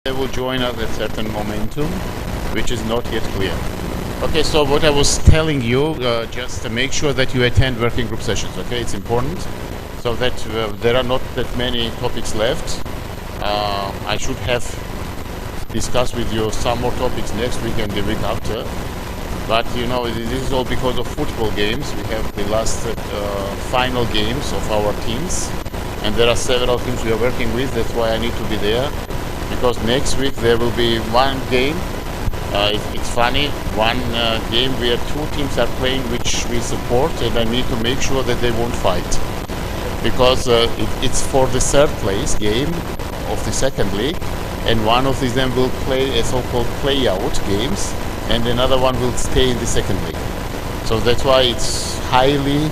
they will join us at certain momentum, which is not yet clear. Okay, so what I was telling you, just to make sure that you attend working group sessions, okay? It's important, so that there are not that many topics left. I should have discussed with you some more topics next week and the week after. But you know, this is all because of football games. We have the last final games of our teams, and there are several teams we are working with. That's why I need to be there, because next week there will be one game. It's funny, one game where two teams are playing which we support, and I need to make sure that they won't fight, because it's for the third place game of the second league, and one of them will play a so-called play-out games, and another one will stay in the second league. So that's why it's highly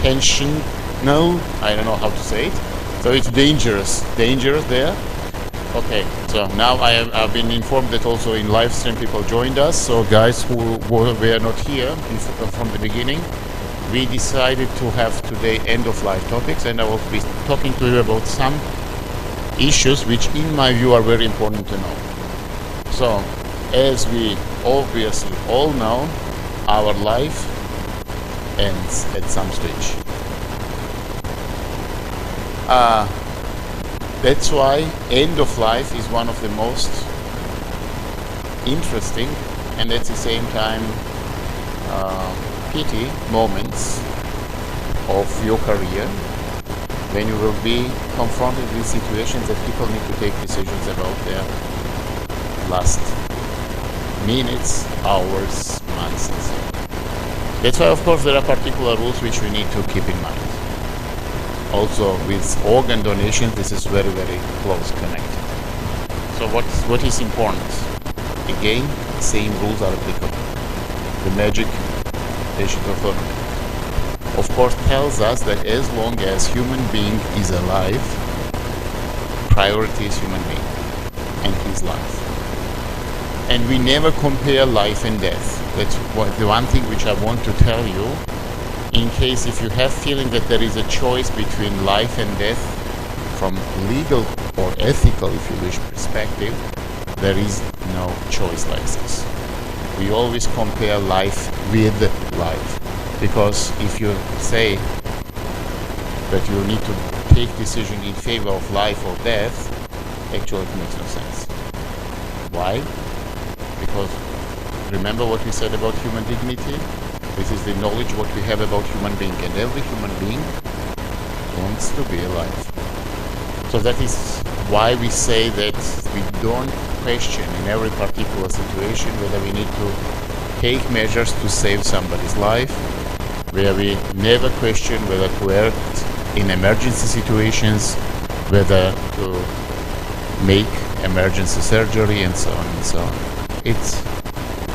tensional. I don't know how to say it. So it's dangerous there. Okay, so now I've been informed that also in live stream people joined us. So guys who were not here from the beginning, we decided to have today end of life topics, and I will be talking to you about some issues which in my view are very important to know. So as we obviously all know, our life ends at some stage. That's why end of life is one of the most interesting and at the same time pity moments of your career, when you will be confronted with situations that people need to take decisions about their last minutes, hours, months, and so on. That's why, of course, there are particular rules which we need to keep in mind. Also, with organ donations, this is very, very close connected. So what is important? Again, same rules are applicable. The magic digital firmament, of course, tells us that as long as human being is alive, priority is human being and his life. And we never compare life and death. That's the one thing which I want to tell you, in case if you have feeling that there is a choice between life and death from legal or ethical, if you wish, perspective, there is no choice like this. We always compare life with life, because if you say that you need to take decision in favor of life or death, actually it makes no sense. Why? Because remember what we said about human dignity? This is the knowledge what we have about human being, and every human being wants to be alive. So that is why we say that we don't question in every particular situation whether we need to take measures to save somebody's life, where we never question whether to act in emergency situations, whether to make emergency surgery, and so on and so on. It's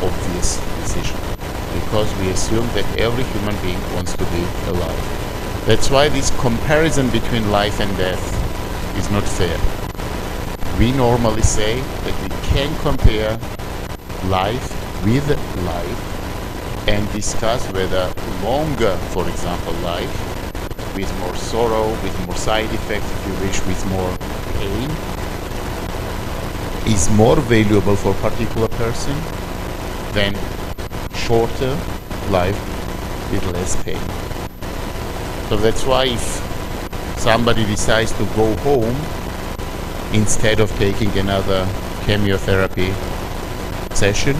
obvious decision, because we assume that every human being wants to be alive. That's why this comparison between life and death is not fair. We normally say that we can compare life with life and discuss whether longer, for example, life, with more sorrow, with more side effects, if you wish, with more pain, is more valuable for a particular person than shorter life with less pain. So that's why if somebody decides to go home instead of taking another chemotherapy session,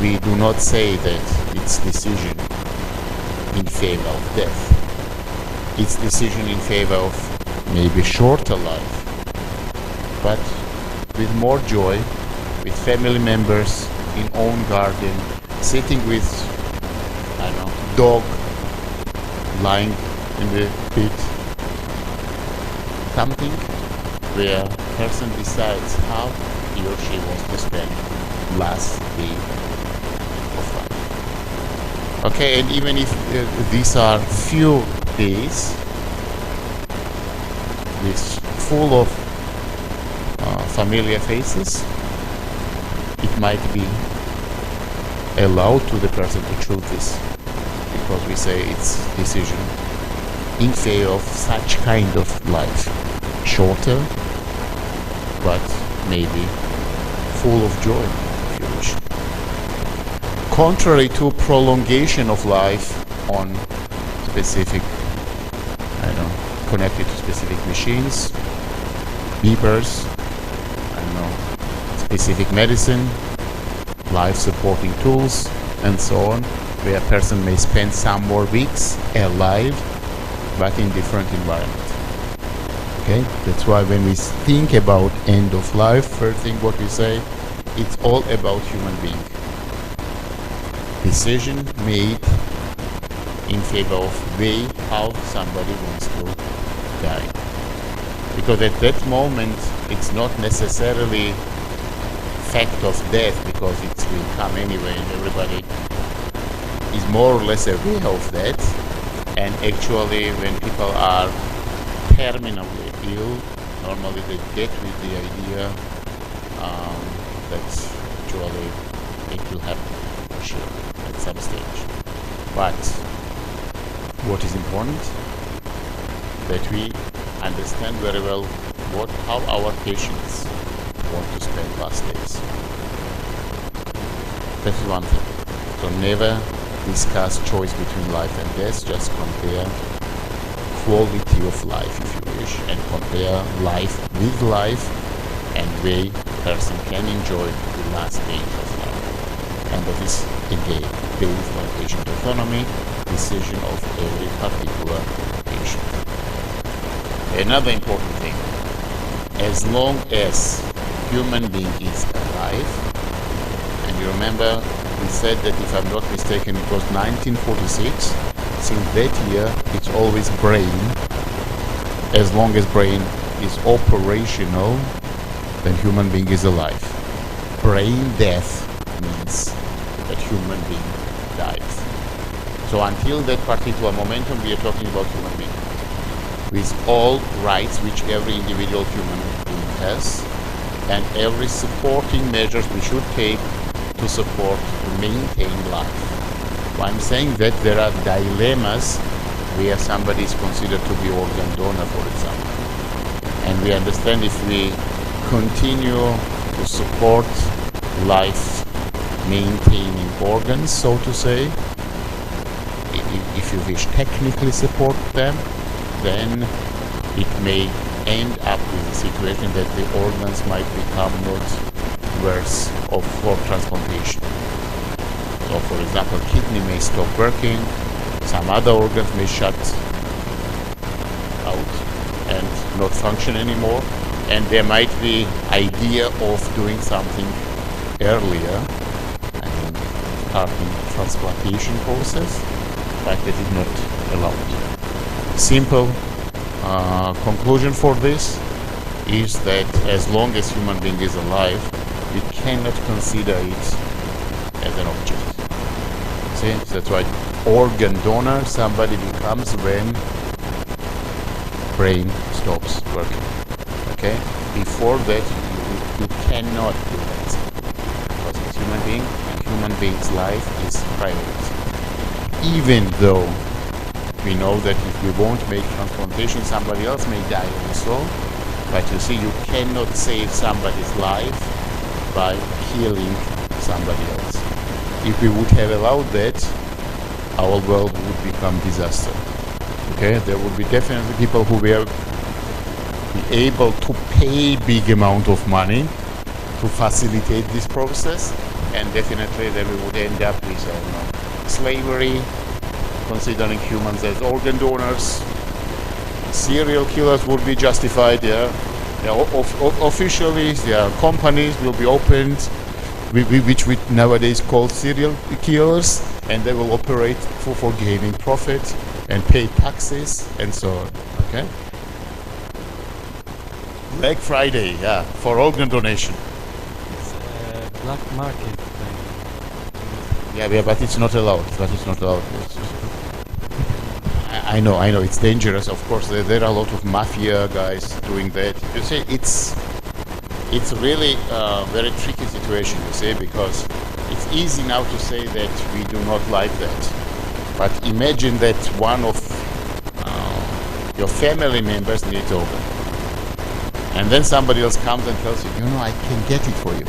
we do not say that it's decision in favor of death. It's decision in favor of maybe shorter life, but with more joy, with family members, in own garden, sitting with, I don't know, dog lying in the pit. Something where a person decides how he or she wants to spend last day of life. Okay, and even if these are few days, this full of familiar faces, it might be allowed to the person to choose this, because we say it's decision in favor of such kind of life, shorter but maybe full of joy, if you wish. Contrary to prolongation of life on specific, connected to specific machines, beepers, specific medicine, life supporting tools, and so on, where a person may spend some more weeks alive, but in different environment. Okay, that's why when we think about end of life, first thing what we say, it's all about human being. Decision made in favor of way how somebody wants to die. Because at that moment, it's not necessarily fact of death, because it will come anyway, and everybody is more or less aware of that. And actually, when people are terminally ill, normally they get with the idea that actually it will happen, sure, at some stage. But what is important, that we understand very well how our patients want to spend last days. That's one thing. So never discuss choice between life and death, just compare quality of life, if you wish, and compare life with life, and way person can enjoy the last days of life. And that is again based on patient autonomy, decision of every particular patient. Another important thing, as long as human being is alive, and you remember we said that, if I'm not mistaken, it was 1946, since that year it's always brain. As long as brain is operational, then human being is alive. Brain death means that human being dies. So until that particular momentum, we are talking about human being, with all rights which every individual human being has, and every supporting measures we should take to support, to maintain life. So I'm saying that there are dilemmas where somebody is considered to be organ donor, for example. And we understand, if we continue to support life maintaining organs, so to say, if you wish technically support them, then it may end up with a situation that the organs might become not worse for transplantation. So, for example, kidney may stop working, some other organs may shut out and not function anymore, and there might be idea of doing something earlier, starting transplantation process, but that is not allowed. Simple conclusion for this is that as long as human being is alive, we cannot consider it as an object. See, that's why organ donor somebody becomes when brain stops working. Okay, before that you cannot do that, because it's human being, and human being's life is priority. Even though we know that if we won't make transplantation, somebody else may die also. But you see, you cannot save somebody's life by killing somebody else. If we would have allowed that, our world would become disaster. Okay, there would be definitely people who will be able to pay big amount of money to facilitate this process, and definitely then we would end up with slavery, considering humans as organ donors. Serial killers would be justified. Officially, companies will be opened, which we nowadays call serial killers, and they will operate for gaining profit and pay taxes and so on. Okay. Black Friday, for organ donation. It's a black market thing. Yeah, but it's not allowed. I know, it's dangerous. Of course, there are a lot of mafia guys doing that. You see, it's really a very tricky situation, you see, because it's easy now to say that we do not like that. But imagine that one of your family members needs organ, and then somebody else comes and tells you, I can get it for you.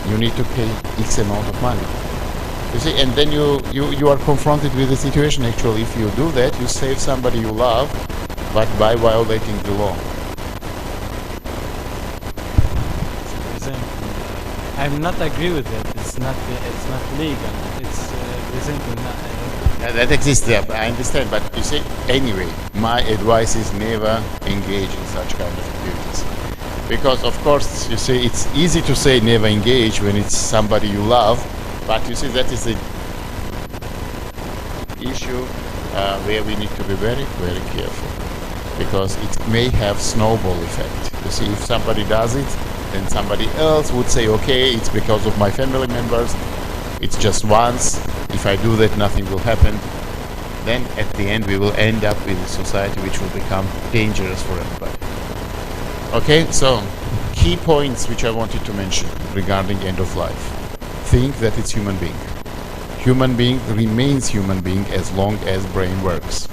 you need to pay X amount of money. You see, and then you are confronted with the situation. Actually, if you do that, you save somebody you love, but by violating the law. I'm not agree with that. It's not legal. It's resentment. That exists there, I understand. But you see, anyway, my advice is never engage in such kind of activities. Because, of course, you see, it's easy to say never engage when it's somebody you love, but you see, that is the issue where we need to be very, very careful. Because it may have snowball effect. You see, if somebody does it, then somebody else would say, okay, it's because of my family members, it's just once, if I do that, nothing will happen. Then at the end, we will end up with a society which will become dangerous for everybody. Okay, so key points which I wanted to mention regarding end of life. Think that it's human being. Human being remains human being as long as brain works.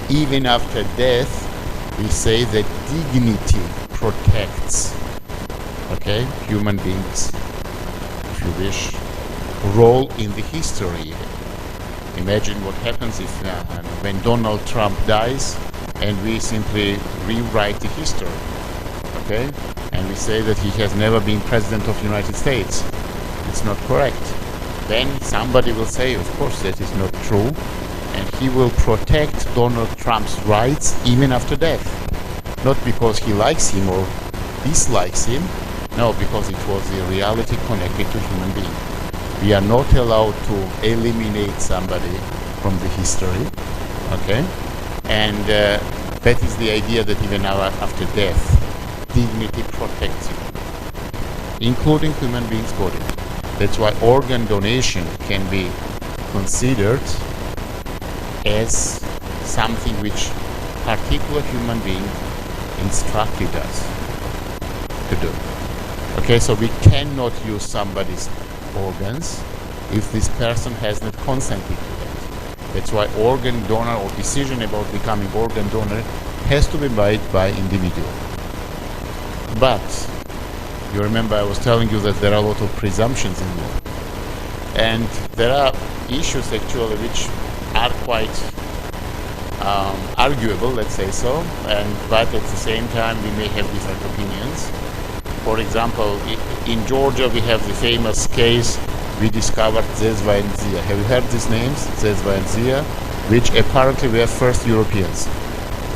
Even after death, we say that dignity protects, okay, human beings, if you wish, role in the history. Imagine what happens if when Donald Trump dies and we simply rewrite the history. Okay? And we say that he has never been president of the United States. It's not correct. Then somebody will say, of course, that is not true, and he will protect Donald Trump's rights even after death. Not because he likes him or dislikes him, no, because it was the reality connected to human being. We are not allowed to eliminate somebody from the history, okay? And that is the idea that even now after death, dignity protects you, including human being's body. That's why organ donation can be considered as something which particular human being instructed us to do. Okay, so we cannot use somebody's organs if this person has not consented to that. That's why organ donor or decision about becoming organ donor has to be made by individual. But you remember I was telling you that there are a lot of presumptions in law, and there are issues actually which are quite arguable, let's say so, but at the same time we may have different opinions. For example, in Georgia we have the famous case we discovered Zezva and Zia. Have you heard these names, Zezva and Zia, which apparently were first Europeans?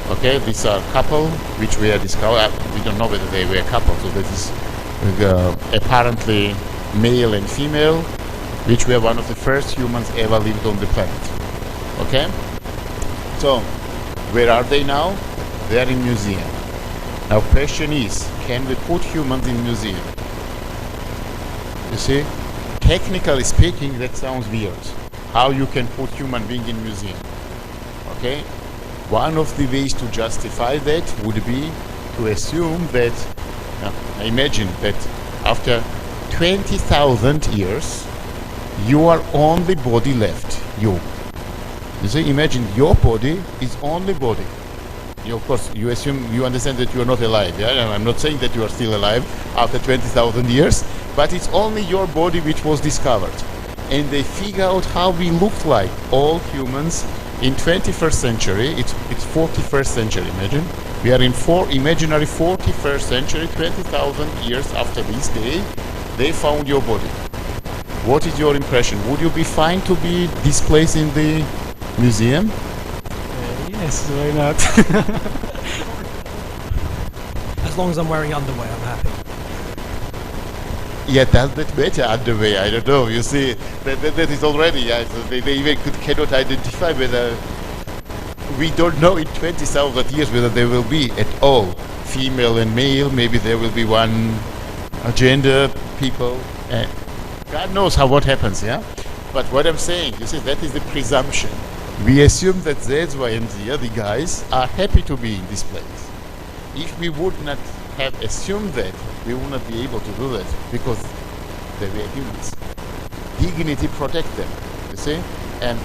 Okay, these are a couple which we have discovered. We don't know whether they were a couple, so that is apparently male and female, which were one of the first humans ever lived on the planet. Okay, so where are they now? They are in museum. Now question is, can we put humans in museum? You see, technically speaking, that sounds weird. How you can put human being in museum? Okay, one of the ways to justify that would be to assume that, imagine that after 20,000 years, you are only body left, you. You see, imagine your body is only body. You, of course, you assume, you understand that you are not alive. Yeah? I'm not saying that you are still alive after 20,000 years, but it's only your body which was discovered. And they figure out how we looked like, all humans, in 21st century. It's 41st century, imagine. We are in imaginary 41st century, 20,000 years after this day, they found your body. What is your impression? Would you be fine to be displayed in the museum? Yes, why not? As long as I'm wearing underwear, I'm happy. Yeah, does that matter underwear? I don't know. You see, that is already. So they even cannot identify whether. We don't know in 20,000 years whether there will be at all female and male. Maybe there will be one gender people. God knows what happens, yeah? But what I'm saying, you see, that is the presumption. We assume that Zezwa and Zia, the guys, are happy to be in this place. If we would not have assumed that, we would not be able to do that because they were humans. Dignity protect them, you see? And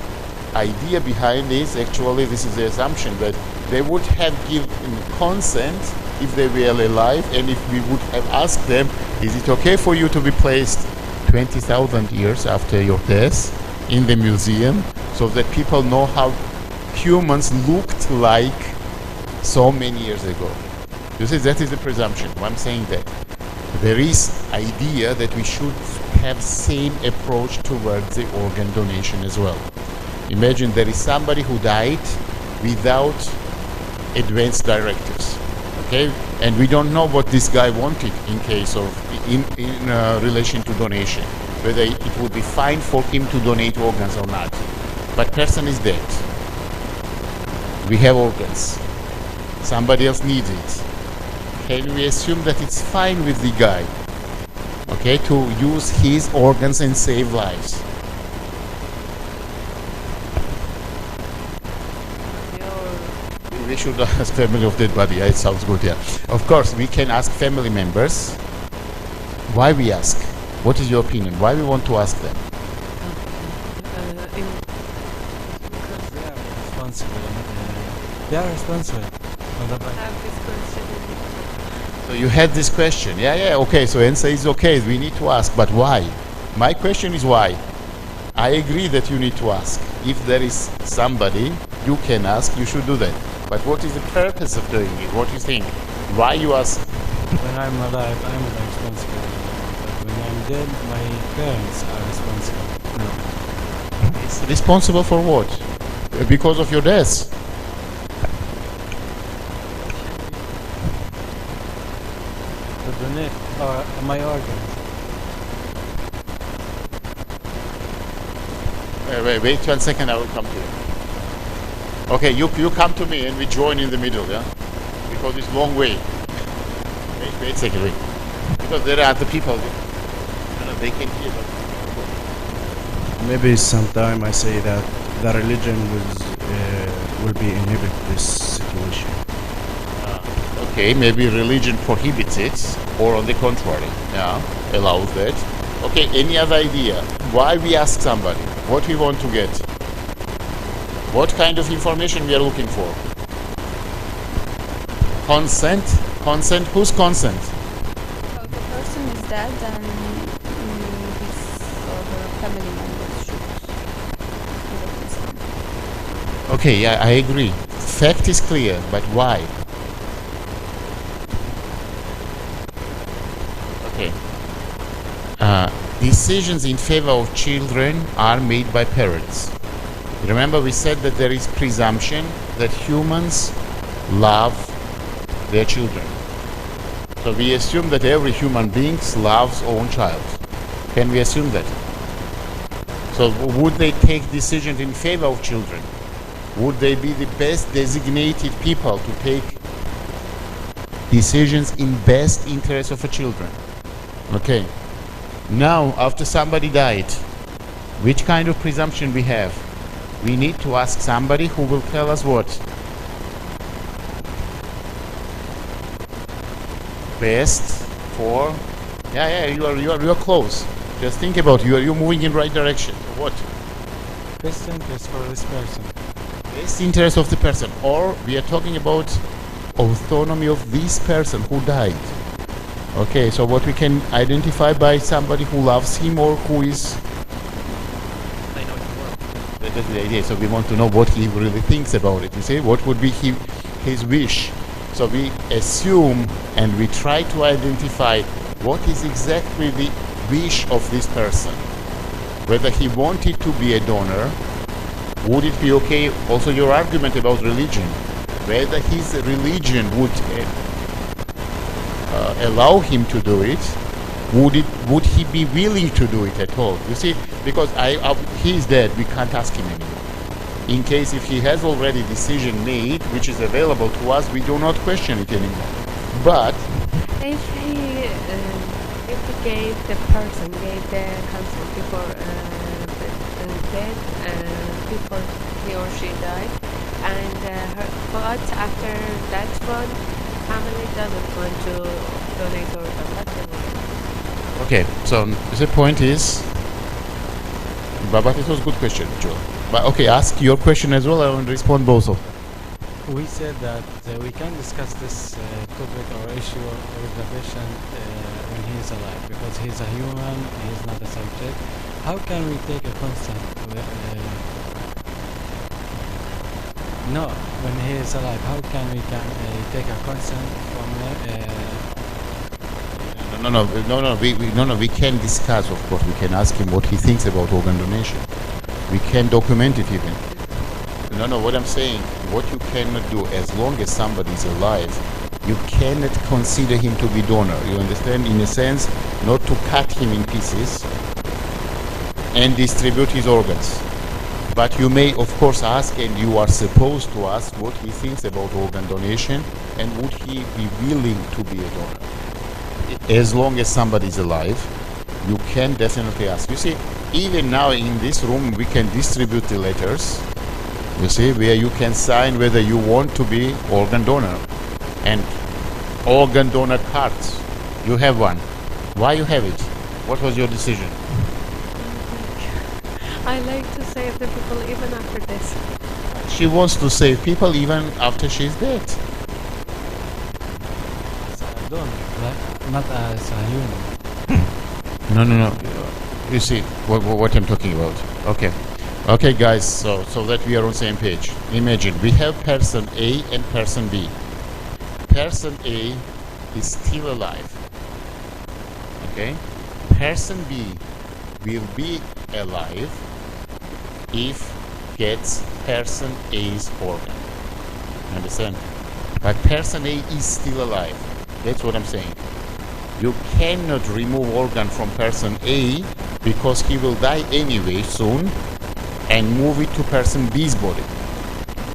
idea behind this, actually, this is the assumption that they would have given consent if they were alive, and if we would have asked them, Is it okay for you to be placed 20,000 years after your death in the museum so that people know how humans looked like so many years ago? You see, that is the presumption. I'm saying that there is idea that we should have same approach towards the organ donation as well. Imagine there is somebody who died without advance directives, okay? And we don't know what this guy wanted in case of, in relation to donation, whether it would be fine for him to donate organs or not. But person is dead. We have organs. Somebody else needs it. Can we assume that it's fine with the guy, okay, to use his organs and save lives? We should ask family of dead body. Yeah, it sounds good, yeah. Of course, we can ask family members. Why we ask? What is your opinion? Why we want to ask them? Because they are responsible. They are responsible for the body. So you had this question. Yeah, okay. So answer is okay. We need to ask, but why? My question is why. I agree that you need to ask. If there is somebody you can ask, you should do that. But what is the purpose of doing it? What do you think? Why you ask? When I'm alive, I'm responsible. But when I'm dead, my parents are responsible. No. It's responsible for what? Because of your death. To donate my organs. Wait 1 second, I will come to you. Okay, you come to me and we join in the middle, yeah? Because it's long way. Wait a second, wait. Because there are other people. They can hear us. Maybe sometime I say that the religion will be inhibit this situation. Okay, maybe religion prohibits it, or on the contrary, yeah, allows that. Okay, any other idea? Why we ask somebody? What we want to get? What kind of information we are looking for? Consent? Consent? Whose consent? So the person is dead and his other family members should give a consent. Okay, yeah, I agree. Fact is clear, but why? Okay. Decisions in favor of children are made by parents. Remember, we said that there is presumption that humans love their children. So we assume that every human being loves own child. Can we assume that? So would they take decisions in favor of children? Would they be the best designated people to take decisions in best interest of the children? Okay. Now, after somebody died, which kind of presumption we have? We need to ask somebody who will tell us what? Best for... Yeah, you are close. Just think about it. You're moving in right direction. What? Best interest for this person. Best interest of the person. Or we are talking about autonomy of this person who died. Okay, so what we can identify by somebody who loves him or who is... That's the idea. So we want to know what he really thinks about it. You see, what would be his wish? So we assume and we try to identify what is exactly the wish of this person. Whether he wanted to be a donor, would it be okay? Also, your argument about religion, whether his religion would allow him to do it. Would he be willing to do it at all? You see, because he is dead, we can't ask him anymore. In case if he has already decision made, which is available to us, we do not question it anymore. But if he gave the consent before death, before he or she died, and but after that one, family doesn't want to donate organ, what they will do? okay, so the point is, but it was a good question, Joe. But okay, ask your question as well. I will respond both of them. We said that we can discuss this topic or issue with the patient when he is is alive, because he's a human, he's not a subject. How can we take a consent? No, when he is alive, how can we take a consent from We can discuss, of course. We can ask him what he thinks about organ donation. We can document it even. What I'm saying, what you cannot do, as long as somebody is alive, you cannot consider him to be donor. You understand? In a sense, not to cut him in pieces and distribute his organs. But you may, of course, ask, and you are supposed to ask, what he thinks about organ donation and would he be willing to be a donor. As long as somebody is alive, you can definitely ask. You see, even now in this room, we can distribute the letters, you see, where you can sign whether you want to be organ donor. And organ donor cards, you have one. Why you have it? What was your decision? I like to save the people even after this. She wants to save people even after she's dead. as a donor, right? Not as a human? No. You see what I'm talking about. Okay, guys. So that we are on the same page. Imagine we have person A and person B. Person A is still alive. Okay. Person B will be alive if gets person A's organ. Understand? But person A is still alive. That's what I'm saying. You cannot remove organ from person A because he will die anyway soon and move it to person B's body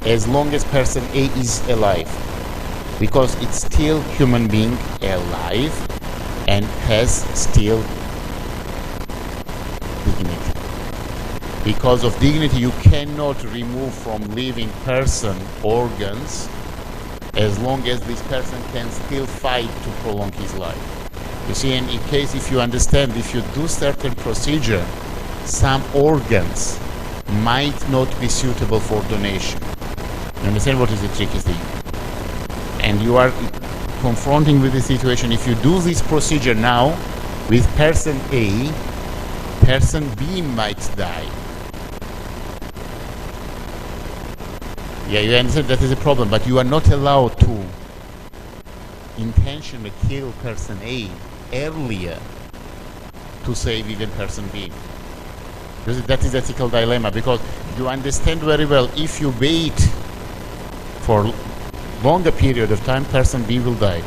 as long as person A is alive, because it's still human being alive and has still dignity. Because of dignity, you cannot remove from living person organs as long as this person can still fight to prolong his life. You see, and in case if you understand, if you do certain procedure, some organs might not be suitable for donation. You understand what is the tricky thing? And you are confronting with the situation. If you do this procedure now with person A, person B might die. Yeah, you understand that is a problem, but you are not allowed to intentionally kill person A earlier to save even person B. That is the ethical dilemma, because you understand very well, if you wait for longer period of time, person B will die.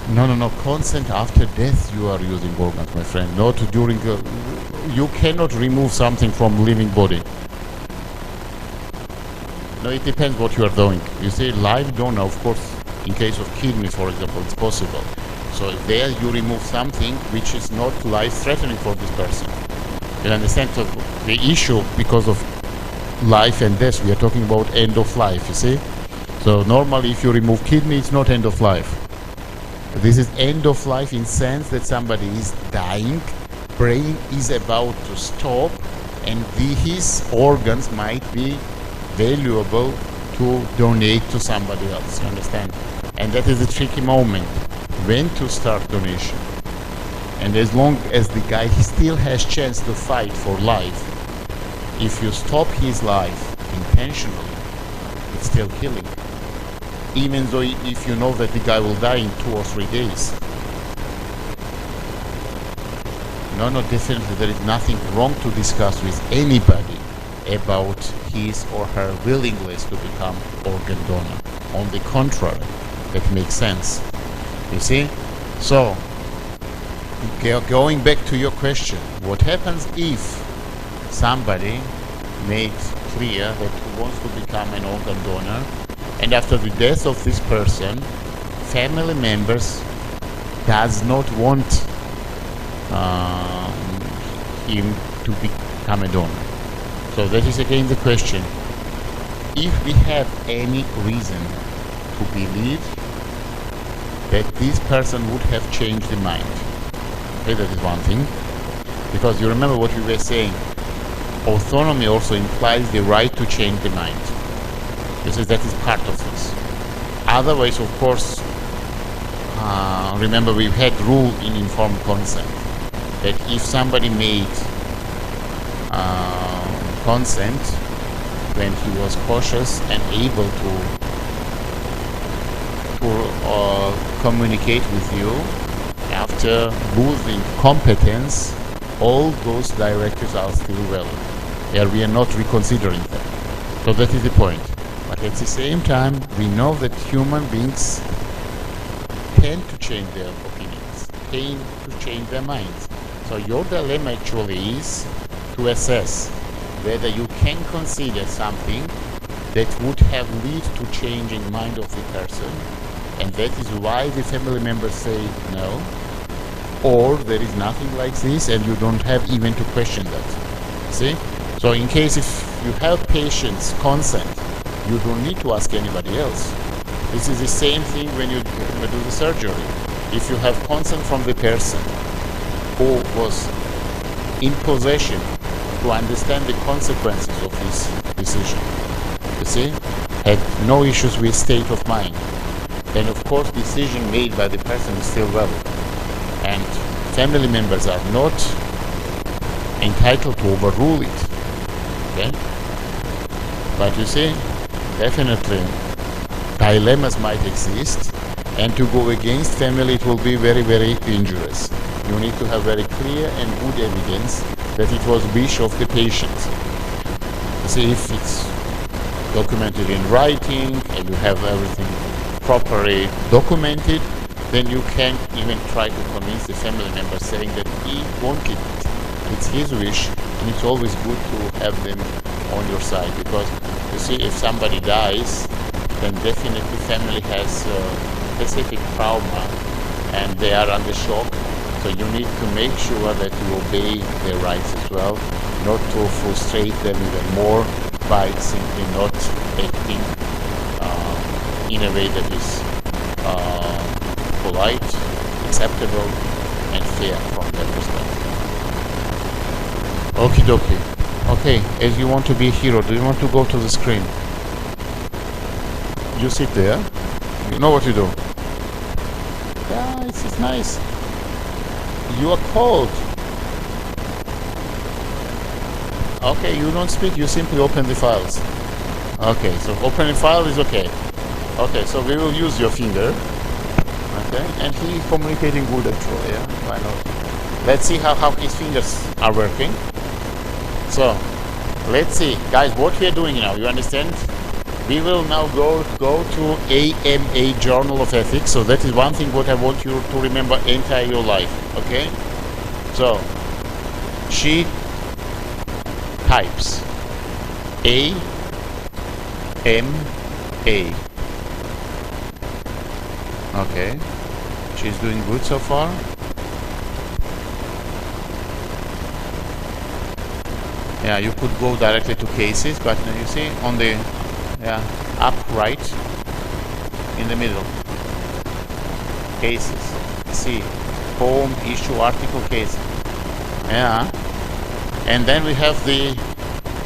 No, consent after death you are using organs, my friend, not during you cannot remove something from living body. No, it depends what you are doing. You say live donor, of course, in case of kidney, for example, it's possible. So there you remove something which is not life-threatening for this person. You understand? So the issue, because of life and death, we are talking about end of life, you see? So normally if you remove kidney, it's not end of life. This is end of life in sense that somebody is dying, brain is about to stop, and his organs might be valuable to donate to somebody else, you understand? And that is a tricky moment, when to start donation. And as long as the guy still has chance to fight for life, if you stop his life intentionally, it's still killing. Even though if you know that the guy will die in 2 or 3 days. No, definitely there is nothing wrong to discuss with anybody about his or her willingness to become organ donor. On the contrary, that makes sense. You see? So, going back to your question, what happens if somebody made clear that he wants to become an organ donor, and after the death of this person, family members does not want him to become a donor? So that is again the question. If we have any reason to believe that this person would have changed the mind, okay, that is one thing. Because you remember what we were saying, autonomy also implies the right to change the mind. That is part of this. Otherwise, of course, remember we've had rule in informed consent that if somebody made consent when he was cautious and able to communicate with you after losing competence, all those directives are still valid. Yeah, we are not reconsidering them. So that is the point. But at the same time, we know that human beings tend to change their opinions, tend to change their minds. So your dilemma actually is to assess whether you can consider something that would have lead to changing mind of the person, and that is why the family members say no, or there is nothing like this and you don't have even to question that. See? So in case if you have patient's consent, you don't need to ask anybody else. This is the same thing when you do the surgery. If you have consent from the person who was in possession to understand the consequences of this decision, you see, had no issues with state of mind, then of course decision made by the person is still valid. And family members are not entitled to overrule it. Okay? But you see, definitely dilemmas might exist, and to go against family, it will be very, very dangerous. You need to have very clear and good evidence that it was wish of the patient. You see, if it's documented in writing and you have everything properly documented, then you can even try to convince the family member saying that he wanted it. It's his wish, and it's always good to have them on your side, because you see, if somebody dies, then definitely family has specific trauma and they are under shock. So you need to make sure that you obey their rights as well, not to frustrate them even more by simply not acting in a way that is polite, acceptable, and fair from their perspective. Okie dokie. Okay, as you want to be a hero, do you want to go to the screen? You sit there. You know what you do. Yeah, it's nice. You are cold. Okay, you don't speak, you simply open the files. Okay, so opening file is okay. Okay, so we will use your finger. Okay, and he is communicating good actually, yeah? Why not? Let's see how his fingers are working. So, let's see. Guys, what we are doing now, you understand? We will now go to AMA Journal of Ethics. So that is one thing what I want you to remember entire your life. Okay? So, she types AMA. Okay. She's doing good so far. Yeah, you could go directly to cases, but you see on the up right in the middle, cases, see, home, issue, article, case. Yeah, and then we have the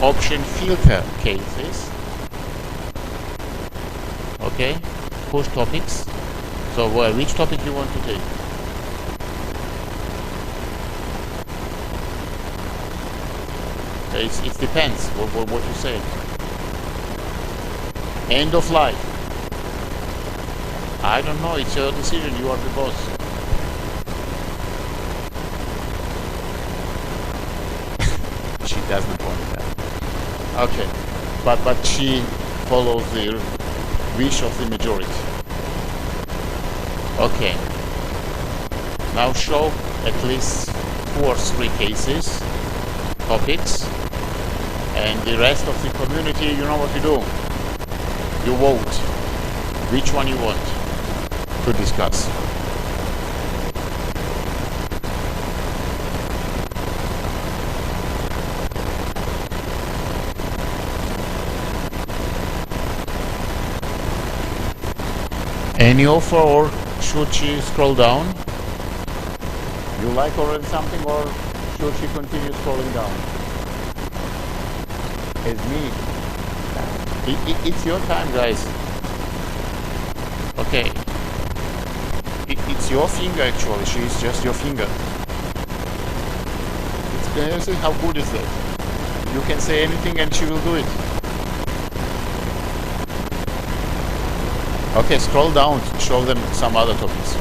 option filter cases. Okay, push topics. So which topic you want to take? It depends what you say. End of life. I don't know, it's your decision, you are the boss. She doesn't want that. Okay, but she follows the wish of the majority. Okay. Now show at least 2 or 3 cases, topics, and the rest of the community, you know what to do. You vote which one you want to discuss. Any offer, or should she scroll down? You like already something, or should she continue scrolling down? As me. It's your time, guys. okay. It's your finger actually. She's just your finger. How good is that? You can say anything and she will do it. Okay, scroll down to show them some other topics.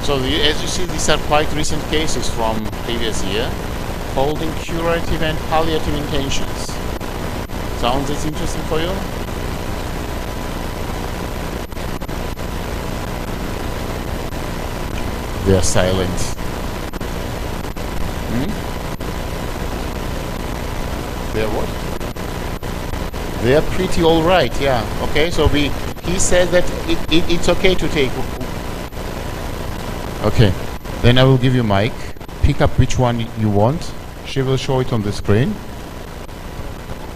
So as you see, these are quite recent cases from previous year, holding curative and palliative intentions. Sounds as interesting for you? They are silent. They are what? They are pretty alright, yeah. Okay, so he said that it's okay to take. Okay, then I will give you mic. Pick up which one you want. She will show it on the screen.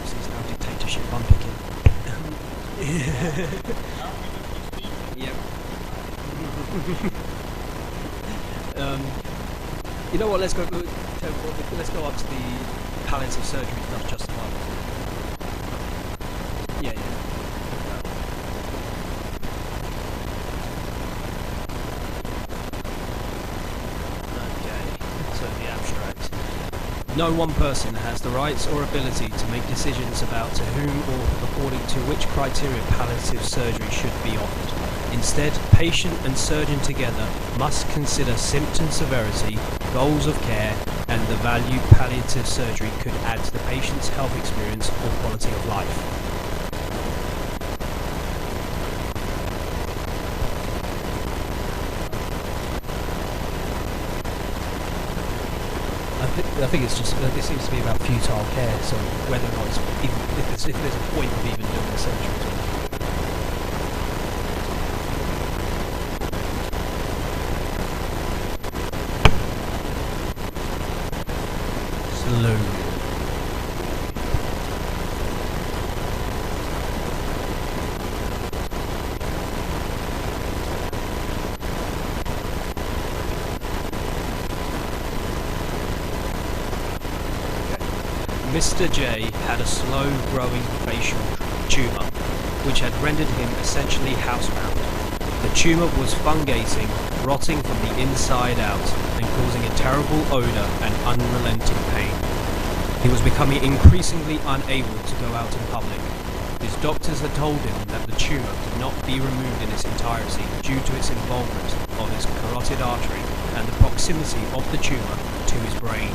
This is now dictatorship I'm picking. Yep. You know what? Let's go up to the palliative surgery stuff just a moment. Yeah. Okay. So the abstract. No one person has the rights or ability to make decisions about to whom or according to which criteria palliative surgery should be offered. Instead, patient and surgeon together must consider symptom severity, goals of care, and the value palliative surgery could add to the patient's health experience or quality of life. I think it's just it seems to be about futile care. So whether or not it's even, if there's a point of even doing the surgery at all. Slowly. Mr. J had a slow-growing facial tumour, which had rendered him essentially housebound. The tumour was fungating, rotting from the inside out, and causing a terrible odour and unrelenting pain. He was becoming increasingly unable to go out in public. His doctors had told him that the tumour could not be removed in its entirety due to its involvement of his carotid artery and the proximity of the tumour to his brain.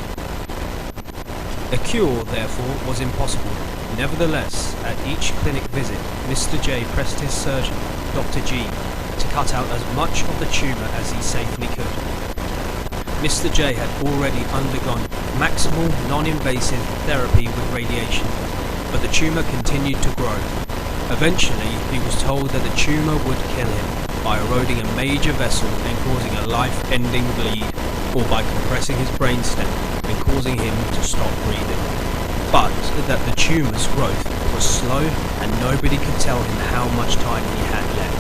A cure, therefore, was impossible. Nevertheless, at each clinic visit, Mr. J pressed his surgeon, Dr. G, to cut out as much of the tumour as he safely could. Mr. J had already undergone maximal non-invasive therapy with radiation, but the tumour continued to grow. Eventually, he was told that the tumour would kill him by eroding a major vessel and causing a life-ending bleed, or by compressing his brainstem and causing him to stop breathing. But that the tumour's growth was slow and nobody could tell him how much time he had left.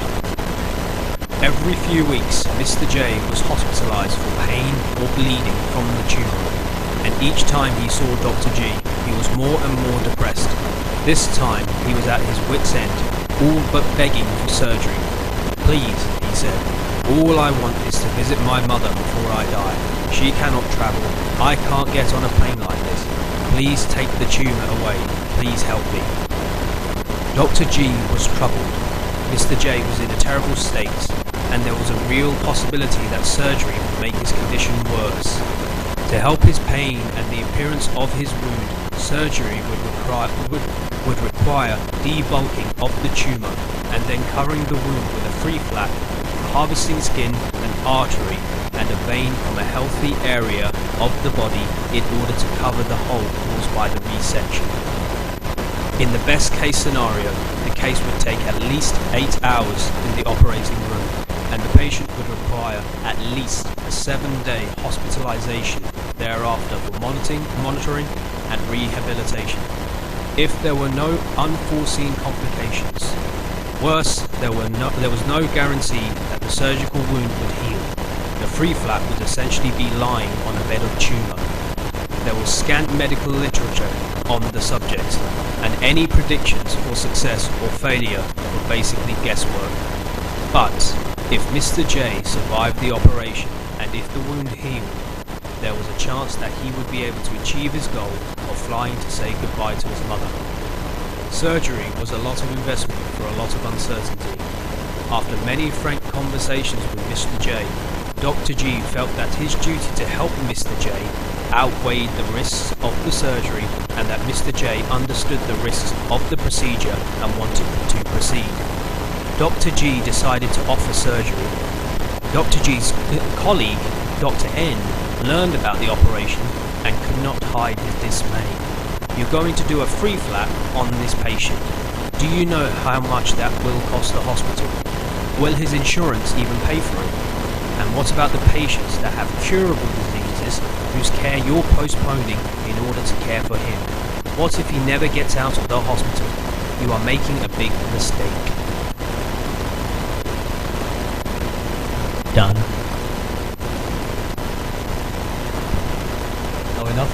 Every few weeks, Mr. J was hospitalised for pain or bleeding from the tumour, and each time he saw Dr. G, he was more and more depressed. This time, he was at his wit's end, all but begging for surgery. "Please," he said, "all I want is to visit my mother before I die. She cannot travel. I can't get on a plane like this. Please take the tumour away. Please help me." Dr. G was troubled. Mr. J was in a terrible state, and there was a real possibility that surgery would make his condition worse. To help his pain and the appearance of his wound, surgery would require debulking of the tumour and then covering the wound with a free flap, harvesting skin and artery and a vein from a healthy area of the body in order to cover the hole caused by the resection. In the best case scenario, the case would take at least 8 hours in the operating room, and the patient would require at least a 7-day hospitalization thereafter for monitoring and rehabilitation. If there were no unforeseen complications. Worse, there was no guarantee that the surgical wound would heal. The free flap would essentially be lying on a bed of tumour. There was scant medical literature on the subject, and any predictions for success or failure were basically guesswork. But if Mr. J survived the operation and if the wound healed, there was a chance that he would be able to achieve his goal of flying to say goodbye to his mother. Surgery was a lot of investment for a lot of uncertainty. After many frank conversations with Mr. J, Dr. G felt that his duty to help Mr. J outweighed the risks of the surgery and that Mr. J understood the risks of the procedure and wanted to proceed. Dr. G decided to offer surgery. Dr. G's colleague, Dr. N, learned about the operation and could not hide his dismay. You're going to do a free flap on this patient. Do you know how much that will cost the hospital? Will his insurance even pay for it? And what about the patients that have curable diseases whose care you're postponing in order to care for him? What if he never gets out of the hospital? You are making a big mistake. Done. Oh, enough?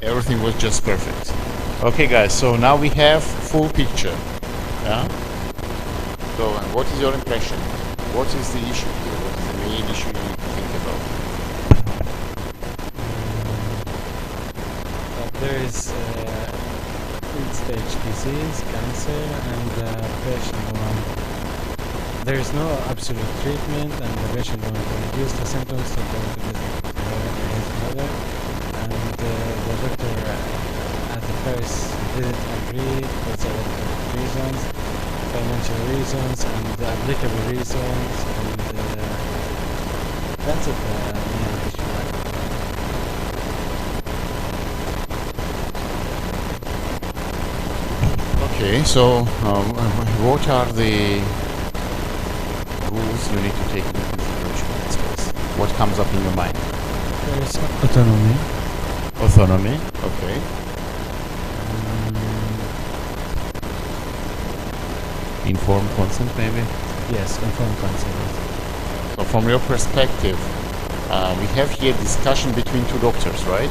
Everything was just perfect. Okay guys, so now we have full picture. Yeah? So what is your impression? What is the issue here? What is the main issue you need to think about? There is stage disease, cancer, and the patient there is no absolute treatment, and the patient wants to reduce the symptoms to go to visit his mother. And the doctor at the first didn't agree because of reasons, financial reasons, and applicable reasons, and that's it. Main issue. Okay, so what are the rules you need to take into consideration in this case? What comes up in your mind? There is autonomy. Autonomy, okay. Informed consent, maybe? Yes, informed consent. So from your perspective, we have here discussion between two doctors, right?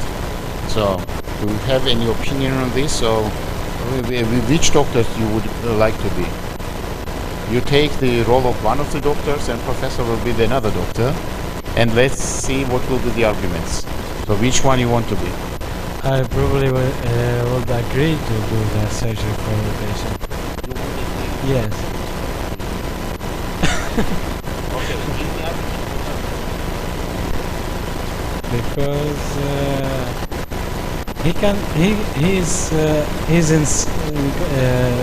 So, do you have any opinion on this? So, which doctors you would like to be? You take the role of one of the doctors and professor will be the another doctor, and let's see what will be the arguments. So which one you want to be? I probably would agree to do the surgery for the patient. Yes. Because he's in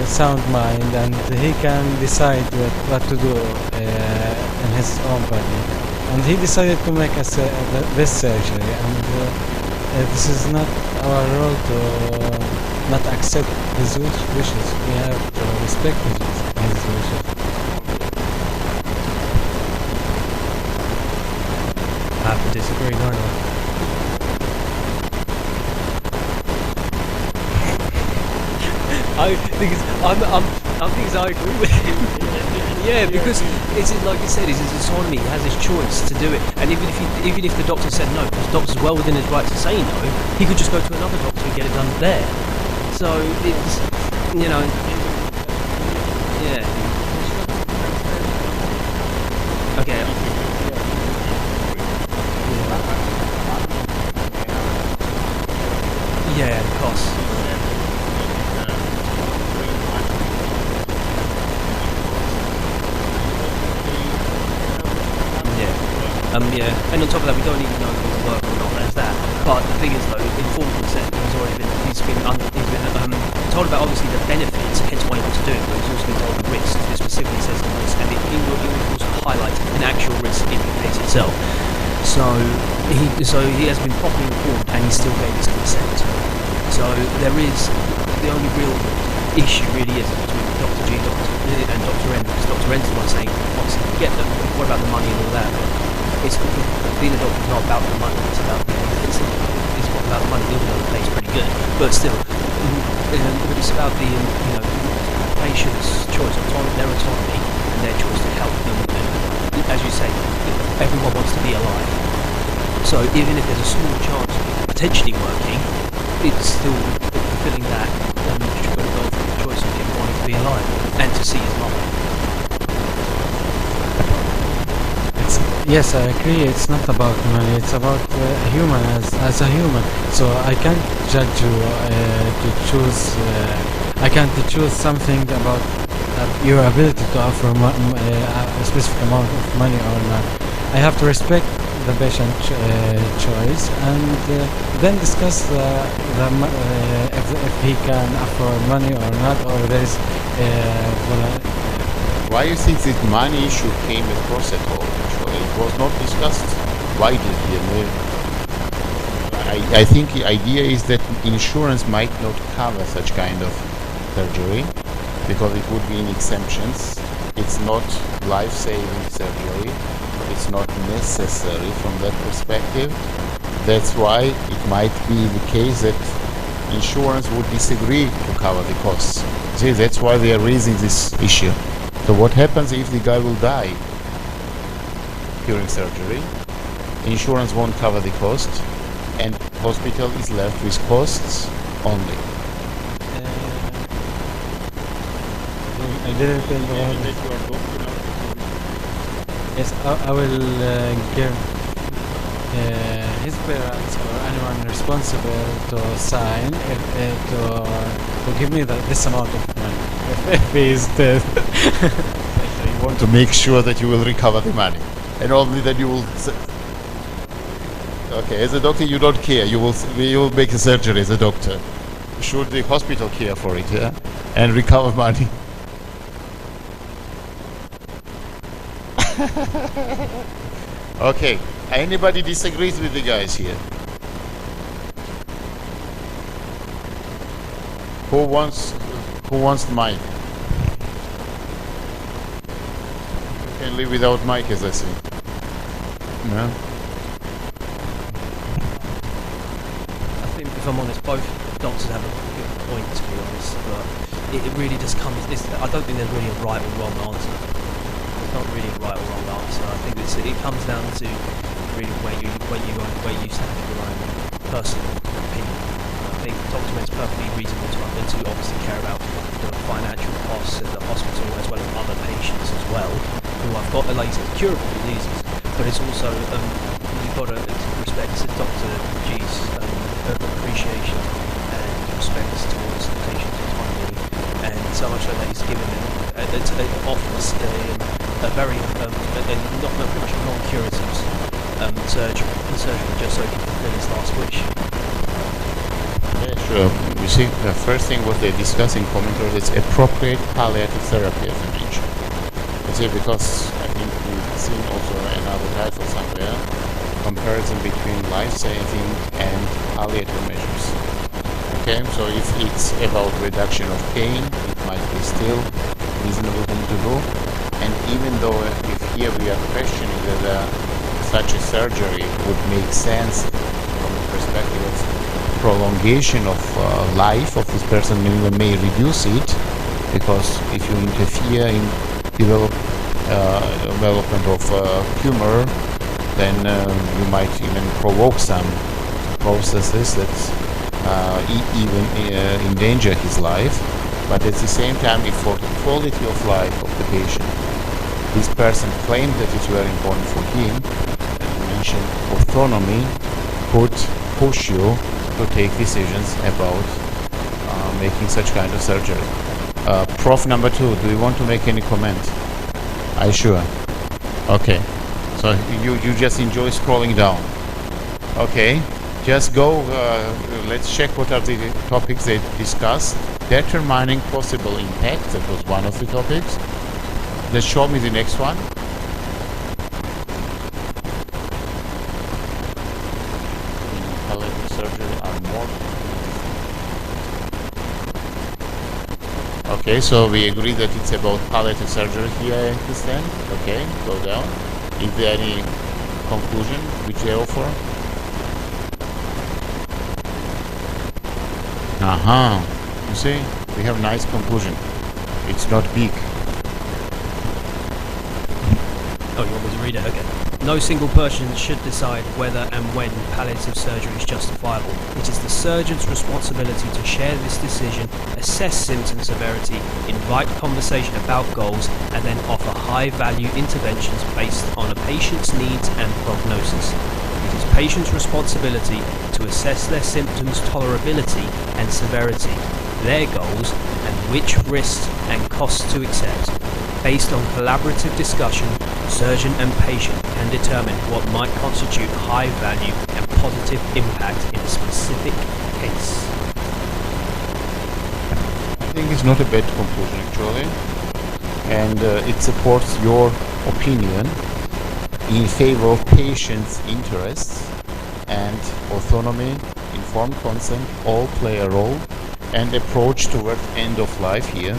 sound mind, and he can decide what to do in his own body, and he decided to make this surgery, and this is not our role to not accept his wishes. We have to respect his wishes. I have to disagree, don't I? I think I agree with him. Yeah, because it's like you said, it's his autonomy. He has his choice to do it, and even if the doctor said no, because the doctor's well within his right to say no, he could just go to another doctor and get it done there. So it's, you know, yeah. Okay. Yeah, of course. Yeah, and on top of that, we don't even know if it will work or not. There's that. But the thing is, though, informed consent he's been told about obviously the benefits, hence why he wants to do it. But he's also been told the risks. It specifically says the risk, and it will also highlight an actual risk in the case itself. So he has been properly informed, and he still gave his consent. So there is the only real issue really is between Dr. G and Dr. N, because Dr. N's the one saying, obviously, what about the money and all that? It's being a doctor is not about the money. It's about it's not about the money. Even though the pay's pretty good, but still, but it's about the patient's choice, their autonomy, and their choice to help them. And as you say, everyone wants to be alive. So even if there's a small chance of potentially working, it's still fulfilling that choice of him wanting to be alive and to see his mother. Yes, I agree. It's not about money. It's about a human as a human. So I can't judge you to choose. I can't choose something about your ability to offer a specific amount of money or not. I have to respect the patient choice and then discuss if he can afford money or not, or there is. Why do you think this money issue came across at all? Actually, it was not discussed widely here. I think the idea is that insurance might not cover such kind of surgery because it would be in exemptions. It's not life-saving surgery. It's not necessary from that perspective. That's why it might be the case that insurance would disagree to cover the costs. See, that's why they are raising this issue. So what happens if the guy will die during surgery? Insurance won't cover the cost, and hospital is left with costs only. I didn't think Yes, I will give his parents or anyone responsible to sign to give me this amount of money if he is dead. You want to make sure that you will recover the money, and only that you will. Okay, as a doctor, you don't care. You will make a surgery as a doctor. Should the hospital care for it, yeah, and recover money? Okay, anybody disagrees with the guys here? Who wants the mic? You can live without mic, as I say. No? I think, if I'm honest, both doctors have a good point, to be honest, but it really just comes. I don't think there's really a right or wrong answer. There's not really a right or wrong answer. I think it comes down to really where you stand in your own personal opinion. I think Dr. Men's perfectly reasonable to obviously care about the financial costs at the hospital as well as other patients as well who have got curable diseases. But it's also you've got to respect Dr. G's appreciation and respect towards the patient's autonomy, and so much so that he's given them offers a very pretty much a non-curative surgery just so he can fulfill his last wish. Yeah, sure. You see, the first thing what they discuss in commentary is appropriate palliative therapy, as I mentioned. You see, because I think we've seen also another title somewhere, comparison between life-saving and palliative measures. Okay, so if it's about reduction of pain, it might be still reasonable thing to do. And even though if here we are questioning whether such a surgery would make sense from the perspective of prolongation of life of this person, may reduce it, because if you interfere in development of tumor, then you might even provoke some processes that even endanger his life. But at the same time, if for the quality of life of the patient, this person claimed that it's very important for him, as you mentioned, autonomy could push you to take decisions about making such kind of surgery. Prof number 2, do you want to make any comment? Are you sure? Okay. So you just enjoy scrolling down. Okay. Just go, let's check what are the topics they discussed. Determining possible impact, that was one of the topics. Let's show me the next one. Palliative surgery are more. Okay, so we agree that it's about palliative surgery here, I understand. Okay, go down. Is there any conclusion which they offer? You see, we have nice conclusion. It's not big. Oh, you want me to read it? Okay. No single person should decide whether and when palliative surgery is justifiable. It is the surgeon's responsibility to share this decision, assess symptom severity, invite conversation about goals, and then offer high-value interventions based on a patient's needs and prognosis. It is patient's responsibility to assess their symptoms' tolerability and severity, their goals, and which risks and costs to accept. Based on collaborative discussion, surgeon and patient can determine what might constitute high value and positive impact in a specific case. I think it's not a bad conclusion actually, and it supports your opinion in favor of patients' interests and autonomy, informed consent all play a role, and approach toward end of life here.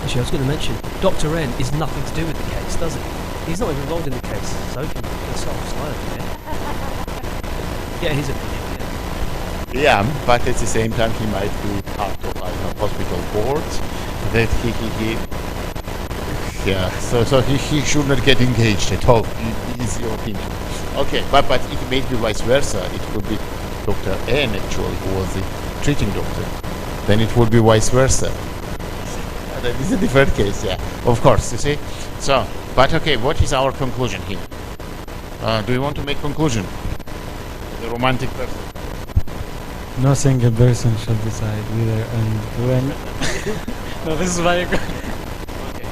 Actually, I was going to mention, Dr. N is nothing to do with the case, does he? He's not even involved in the case, so he can piss off silently. Yeah, his opinion, yeah. Yeah, but at the same time he might be part of hospital board that he should not get engaged at all. Is your opinion? Okay, but it may be vice versa. It could be Dr. N actually who was the treating doctor. Then it would be vice versa. That is a different case, yeah. Of course, you see. So, but okay, what is our conclusion here? Do you want to make conclusion? The romantic person. No single person should decide whether and when. No, this is very good. Okay.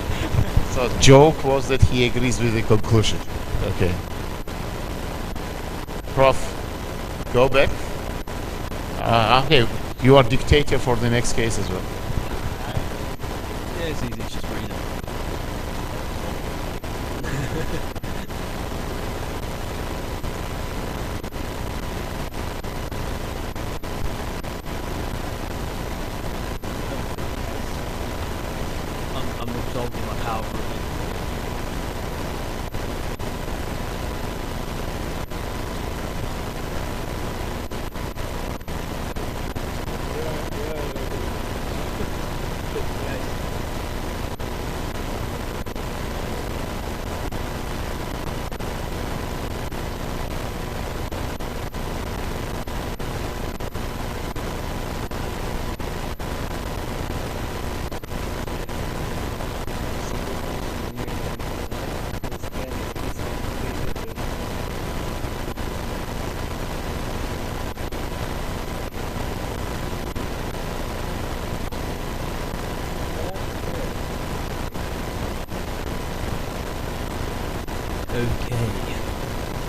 So joke was that he agrees with the conclusion. Okay. Prof, go back. Okay, you are dictator for the next case as well. Yeah, it's easy, it's just read it. I'm absolving my power for it.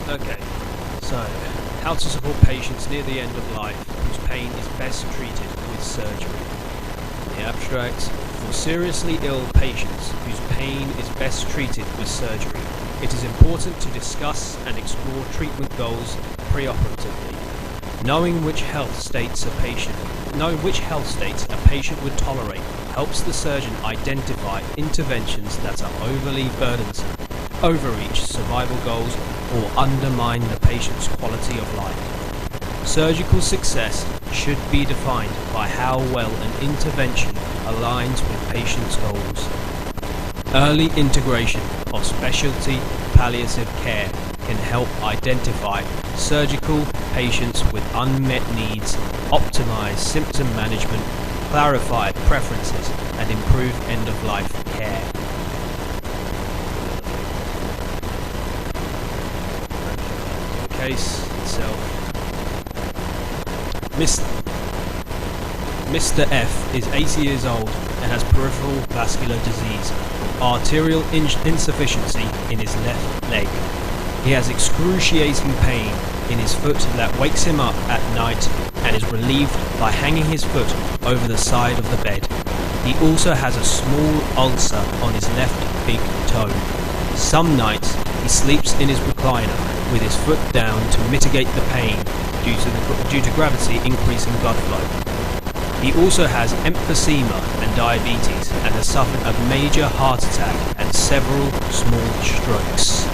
Okay, so how to support patients near the end of life whose pain is best treated with surgery. The abstract, for seriously ill patients whose pain is best treated with surgery, it is important to discuss and explore treatment goals preoperatively. Knowing which health states a patient would tolerate helps the surgeon identify interventions that are overly burdensome, overreach survival goals, or undermine the patient's quality of life. Surgical success should be defined by how well an intervention aligns with patient's goals. Early integration of specialty palliative care can help identify surgical patients with unmet needs, optimize symptom management, clarify preferences, and improve end-of-life care. Case itself. Mr. F is 80 years old and has peripheral vascular disease, arterial insufficiency in his left leg. He has excruciating pain in his foot that wakes him up at night and is relieved by hanging his foot over the side of the bed. He also has a small ulcer on his left big toe. Some nights he sleeps in his recliner with his foot down to mitigate the pain due to gravity increasing blood flow. He also has emphysema and diabetes and has suffered a major heart attack and several small strokes.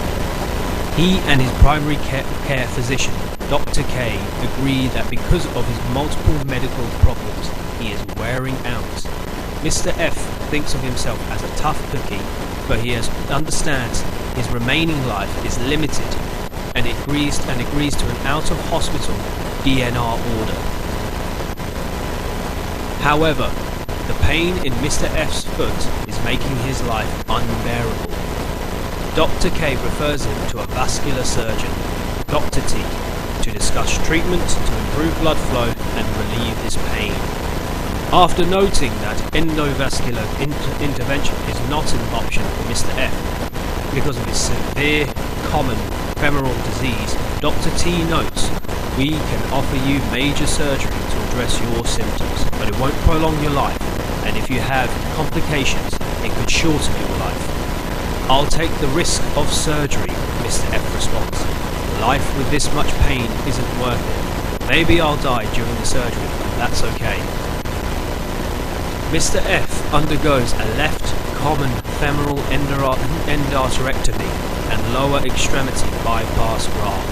He and his primary care physician, Dr. K, agree that because of his multiple medical problems, he is wearing out. Mr. F thinks of himself as a tough cookie, but understands his remaining life is limited, and agrees to an out-of-hospital DNR order. However, the pain in Mr. F's foot is making his life unbearable. Dr. K refers him to a vascular surgeon, Dr. T, to discuss treatment to improve blood flow and relieve his pain. After noting that endovascular intervention is not an option for Mr. F because of his severe common femoral disease, Dr. T notes, "We can offer you major surgery to address your symptoms, but it won't prolong your life, and if you have complications, it could shorten your life." "I'll take the risk of surgery," Mr. F responds. "Life with this much pain isn't worth it. Maybe I'll die during the surgery, but that's okay." Mr. F undergoes a left common femoral endarterectomy and lower extremity bypass graft.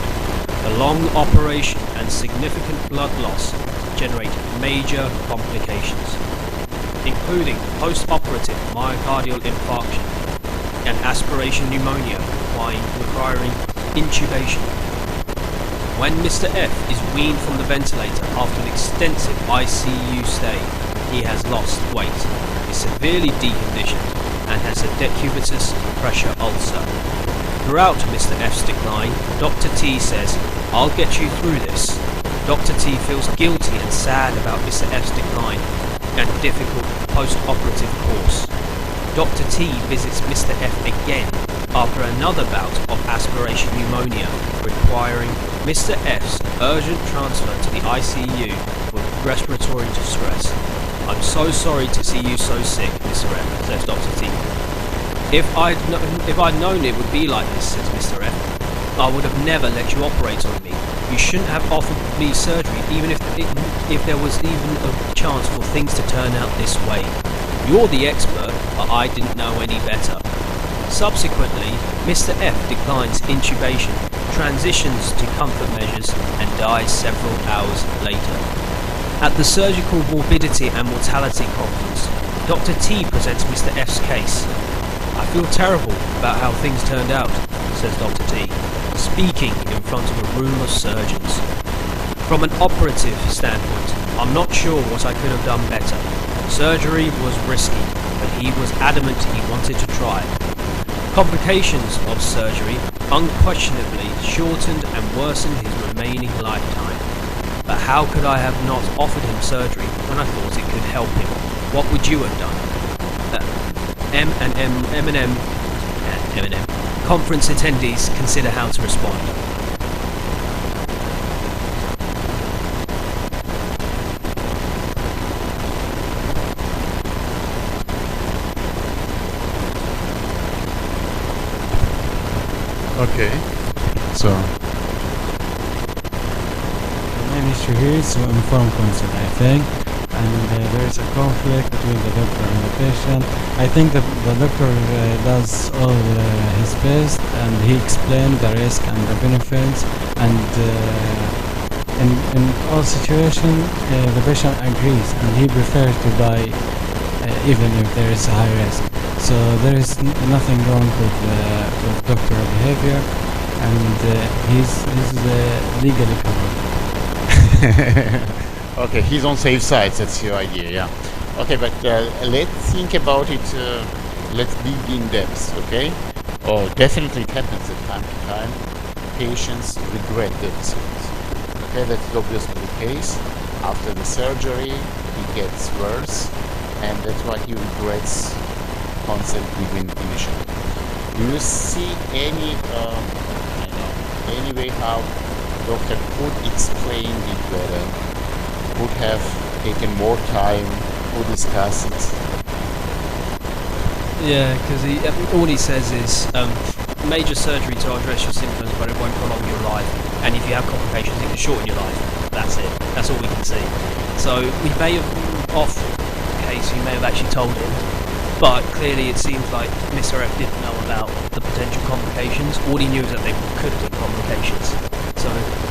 The long operation and significant blood loss generate major complications, including post-operative myocardial infarction and aspiration pneumonia requiring intubation. When Mr. F is weaned from the ventilator after an extensive ICU stay, he has lost weight, is severely deconditioned, and has a decubitus pressure ulcer. Throughout Mr. F's decline, Dr. T says, "I'll get you through this." Dr. T feels guilty and sad about Mr. F's decline and difficult post-operative course. Dr. T visits Mr. F again after another bout of aspiration pneumonia, requiring Mr. F's urgent transfer to the ICU for respiratory distress. "I'm so sorry to see you so sick, Mr. F," says Dr. T. If I'd known it would be like this," says Mr. F, "I would have never let you operate on me. You shouldn't have offered me surgery even if there was even a chance for things to turn out this way. You're the expert, but I didn't know any better." Subsequently, Mr. F declines intubation, transitions to comfort measures, and dies several hours later. At the Surgical Morbidity and Mortality Conference, Dr. T presents Mr. F's case. "I feel terrible about how things turned out," says Dr. T, speaking in front of a room of surgeons. "From an operative standpoint, I'm not sure what I could have done better. Surgery was risky, but he was adamant he wanted to try. Complications of surgery unquestionably shortened and worsened his remaining lifetime. But how could I have not offered him surgery when I thought it could help him? What would you have done?" M&M conference attendees consider how to respond. Okay. So, The main issue here is to inform consent, I think, and there is a conflict between the doctor and the patient. I think the doctor does all his best, and he explained the risk and the benefits, and in all situations the patient agrees and he prefers to die even if there is a high risk. So there is nothing wrong with doctor behavior, and he's legally covered. okay, he's on safe side. That's your idea, yeah. Okay, but let's think about it. Let's dig in depth, okay? Oh, definitely it happens at time to time. Patients regret their decisions. Okay, that's obviously the case. After the surgery, it gets worse, and that's why he regrets consent given initially. Do you see any way how doctor could explain it better, could have taken more time to discuss it? Yeah, because all he says is major surgery to address your symptoms, but it won't prolong your life. And if you have complications, it can shorten your life. That's it. That's all we can see. So we may have off the case. He may have actually told him, but clearly it seems like Mr. F didn't know about the potential complications. All he knew is that they could have been complications. So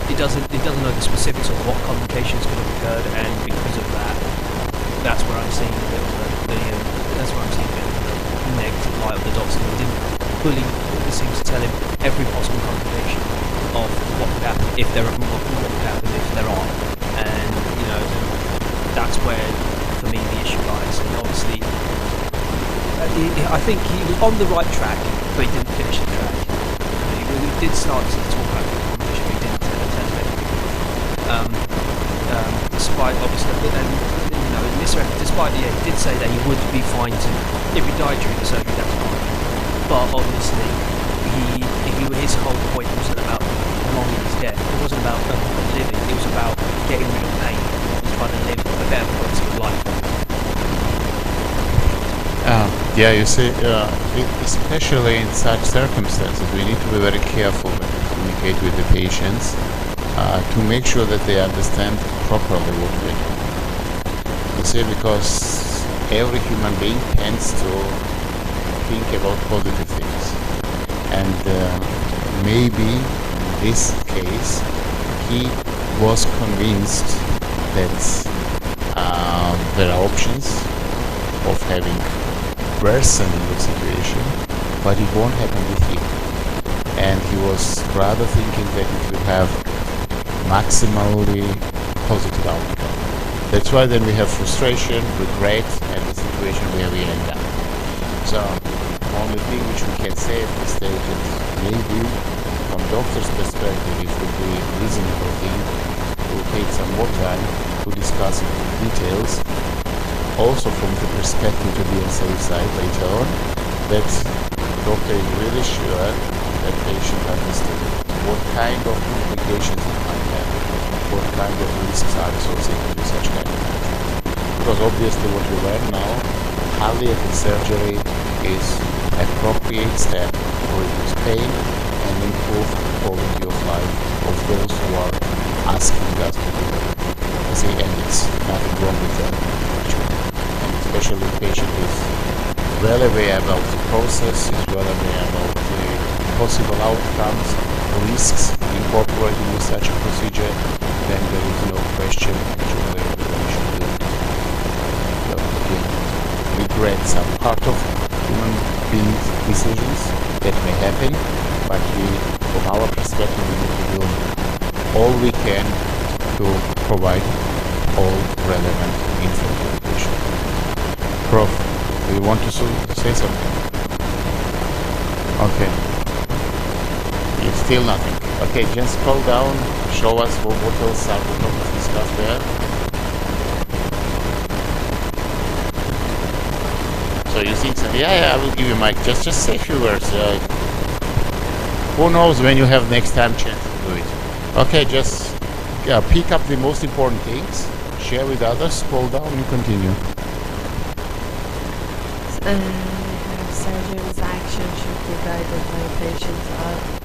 he doesn't know the specifics of what complications could have occurred, and because of that, that's where I'm seeing a bit of the that's where I'm seeing a bit of the negative light of the doctor. He didn't fully seem to tell him every possible complication of what could happen if there are what could happen if there are, and that's where for me the issue lies. And obviously, I think he was on the right track, but he didn't finish the track. He did start to talk about the competition, but he didn't tell it. Despite obviously, in this record, despite he did say that he would be fine if he died during the surgery, that's fine. But obviously, his whole point wasn't about prolonging his death. It wasn't about living. It was about getting rid of pain and trying to live a better quality of life. Yeah, you see, especially in such circumstances, we need to be very careful when we communicate with the patients to make sure that they understand properly what we're doing. You see, because every human being tends to think about positive things, and maybe in this case he was convinced that there are options of having worsening the situation, but it won't happen with him. And he was rather thinking that it will have maximally positive outcome. That's why then we have frustration, regret, and the situation where we end up. So, only thing which we can say at this stage is maybe from doctor's perspective it would be a reasonable thing to take some more time to discuss it in details. Also from the perspective to be on safe side later on, that doctor is really sure that patient understands what kind of complications it might have, what kind of risks are associated with such kind of things. Because obviously what we learn now, palliative surgery is appropriate step to reduce pain and improve quality of life of those who are asking us to do it. See, and it's nothing wrong with that, actually. Especially the patient is well aware about the process, is well aware about the possible outcomes, risks incorporated with such a procedure, then there is no question actually that we should do it. So again, regrets are part of human being decisions that may happen, but from our perspective we need to do all we can to provide all relevant information. Prof, do you want to say something? Okay. It's still nothing. Okay, just scroll down, show us what else are the topics discussed there. So you think so? Yeah, I will give you mic. Just say a few words. Who knows when you have next time chance to do it. Okay, just pick up the most important things, share with others, scroll down and continue. Surgeon's action should be guided by patient's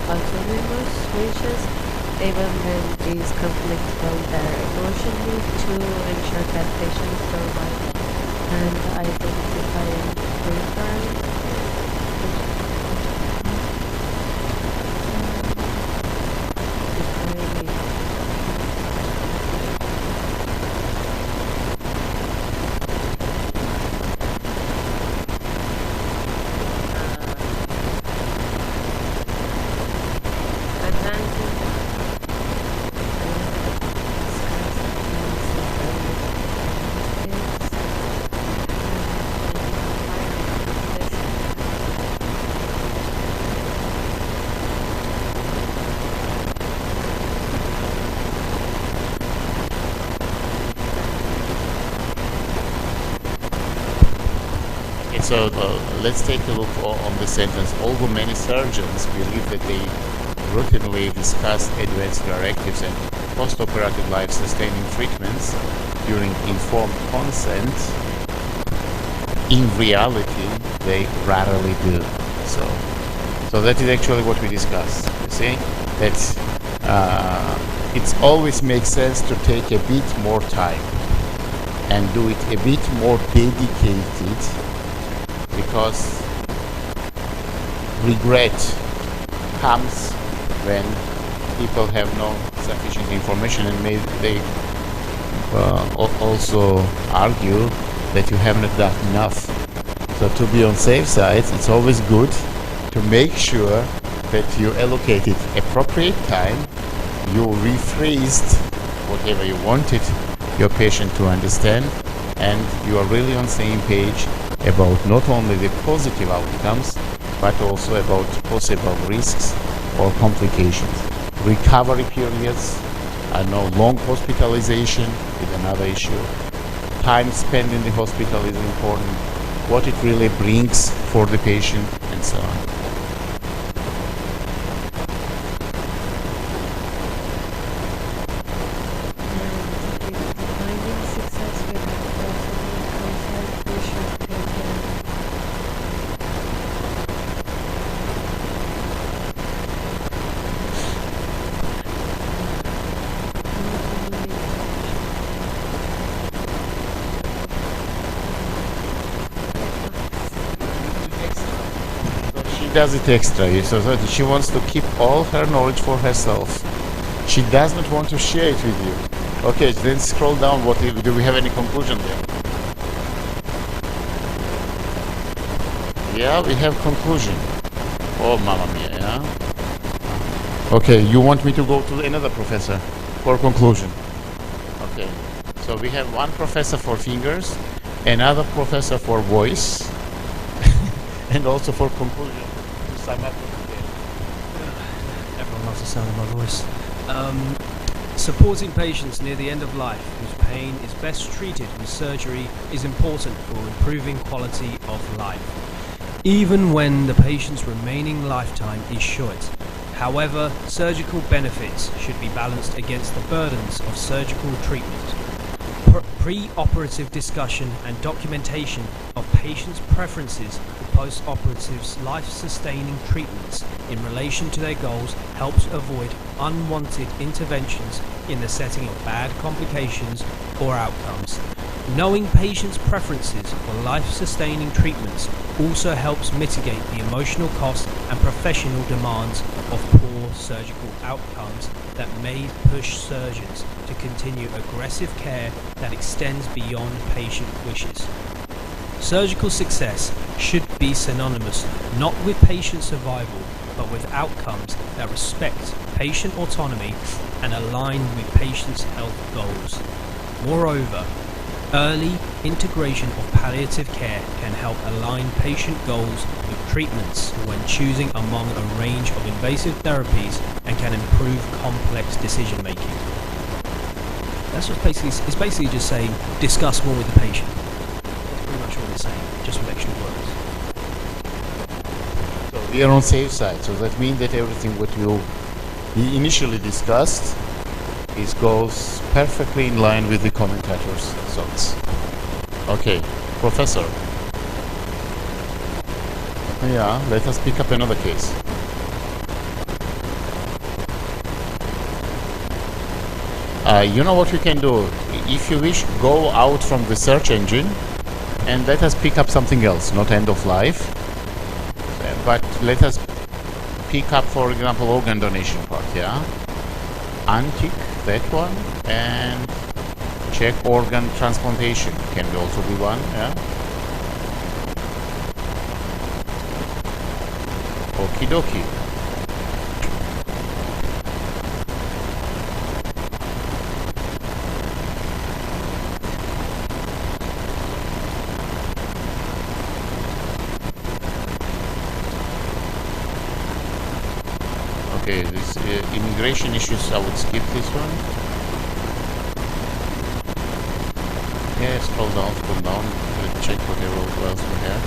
autonomous wishes, even when these conflict from their emotion need to ensure that patients survive and identifying preference. So let's take a look on the sentence. Although many surgeons believe that they routinely discuss advanced directives and post-operative life-sustaining treatments during informed consent, in reality they rarely do. So that is actually what we discussed. You see, that it always makes sense to take a bit more time and do it a bit more dedicated, because regret comes when people have no sufficient information, and they also argue that you haven't done enough So to be on safe side, it's always good to make sure that you allocated appropriate time, you rephrased whatever you wanted your patient to understand, and you are really on same page about not only the positive outcomes, but also about possible risks or complications. Recovery periods, I know long hospitalization is another issue. Time spent in the hospital is important. What it really brings for the patient and so on. Defining success will also be concerned patient care. She does it extra, so that she wants to keep all her knowledge for herself. She does not want to share it with you. Okay, then scroll down. Do we have any conclusion there? Yeah, we have conclusion. Oh, mamma mia, yeah? Okay, you want me to go to another professor for conclusion? Okay, so we have one professor for fingers, another professor for voice, and also for conclusion. To sum up Everyone loves the sound of my voice. Supporting patients near the end of life whose pain is best treated with surgery is important for improving quality of life, even when the patient's remaining lifetime is short. However, surgical benefits should be balanced against the burdens of surgical treatment. Pre-operative discussion and documentation of patients' preferences for post-operative life-sustaining treatments in relation to their goals helps avoid unwanted interventions in the setting of bad complications or outcomes. Knowing patients' preferences for life-sustaining treatments also helps mitigate the emotional cost and professional demands of poor surgical outcomes that may push surgeons to continue aggressive care that extends beyond patient wishes. Surgical success should be synonymous not with patient survival, but with outcomes that respect patient autonomy and align with patients' health goals. Moreover, early integration of palliative care can help align patient goals with treatments when choosing among a range of invasive therapies and can improve complex decision making. That's what it's basically just saying discuss more with the patient. That's pretty much what it's saying, just with extra words. So we are on safe side, so that means that everything what we initially discussed goes perfectly in line with the commentators' thoughts. Okay, Professor. Yeah, let us pick up another case. You know what we can do? If you wish, go out from the search engine and let us pick up something else, not end of life, but let us pick up, for example, organ donation part, yeah? Untick that one and check organ transplantation. Can also be one, yeah? Okie dokie. Okay, this immigration issues, I would skip this one. Yeah, scroll down, let's check whatever else we have.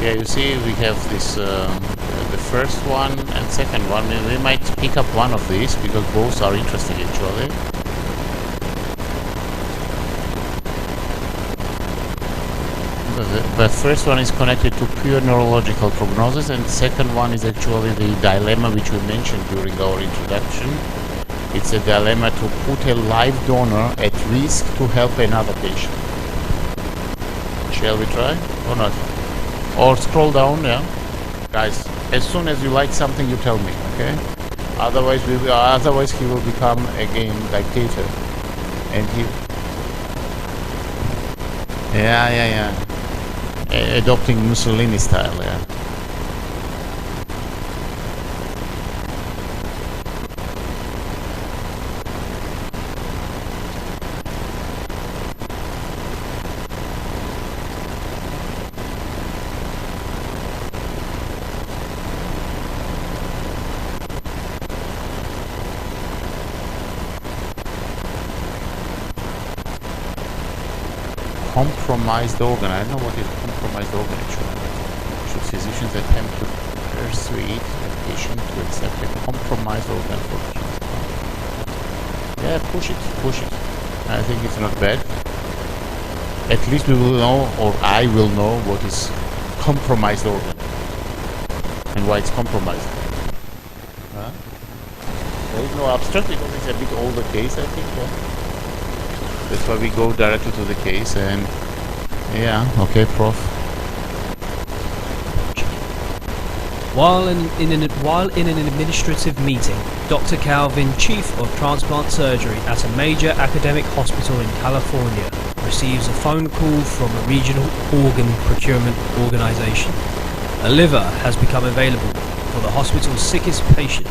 Yeah, you see we have this, the first one and second one. We might pick up one of these because both are interesting actually. But first one is connected to pure neurological prognosis, and second one is actually the dilemma which we mentioned during our introduction. It's a dilemma to put a live donor at risk to help another patient. Shall we try or not? Or scroll down, yeah. Guys, as soon as you like something, you tell me, okay? Otherwise he will become again dictator, and he. Yeah. Adopting Mussolini style, yeah. Compromised organ. I don't know what is compromised organ actually. Should physicians attempt to persuade a patient to accept a compromised organ for transplant? Yeah, push it. I think it's not bad. At least we will know, or I will know, what is compromised organ and why it's compromised. Huh? There is no abstract because it's a bit older case, I think. Yeah. That's why we go directly to the case, and yeah, okay, Prof. While in an administrative meeting, Dr. Calvin, chief of transplant surgery at a major academic hospital in California, receives a phone call from a regional organ procurement organization. A liver has become available for the hospital's sickest patient,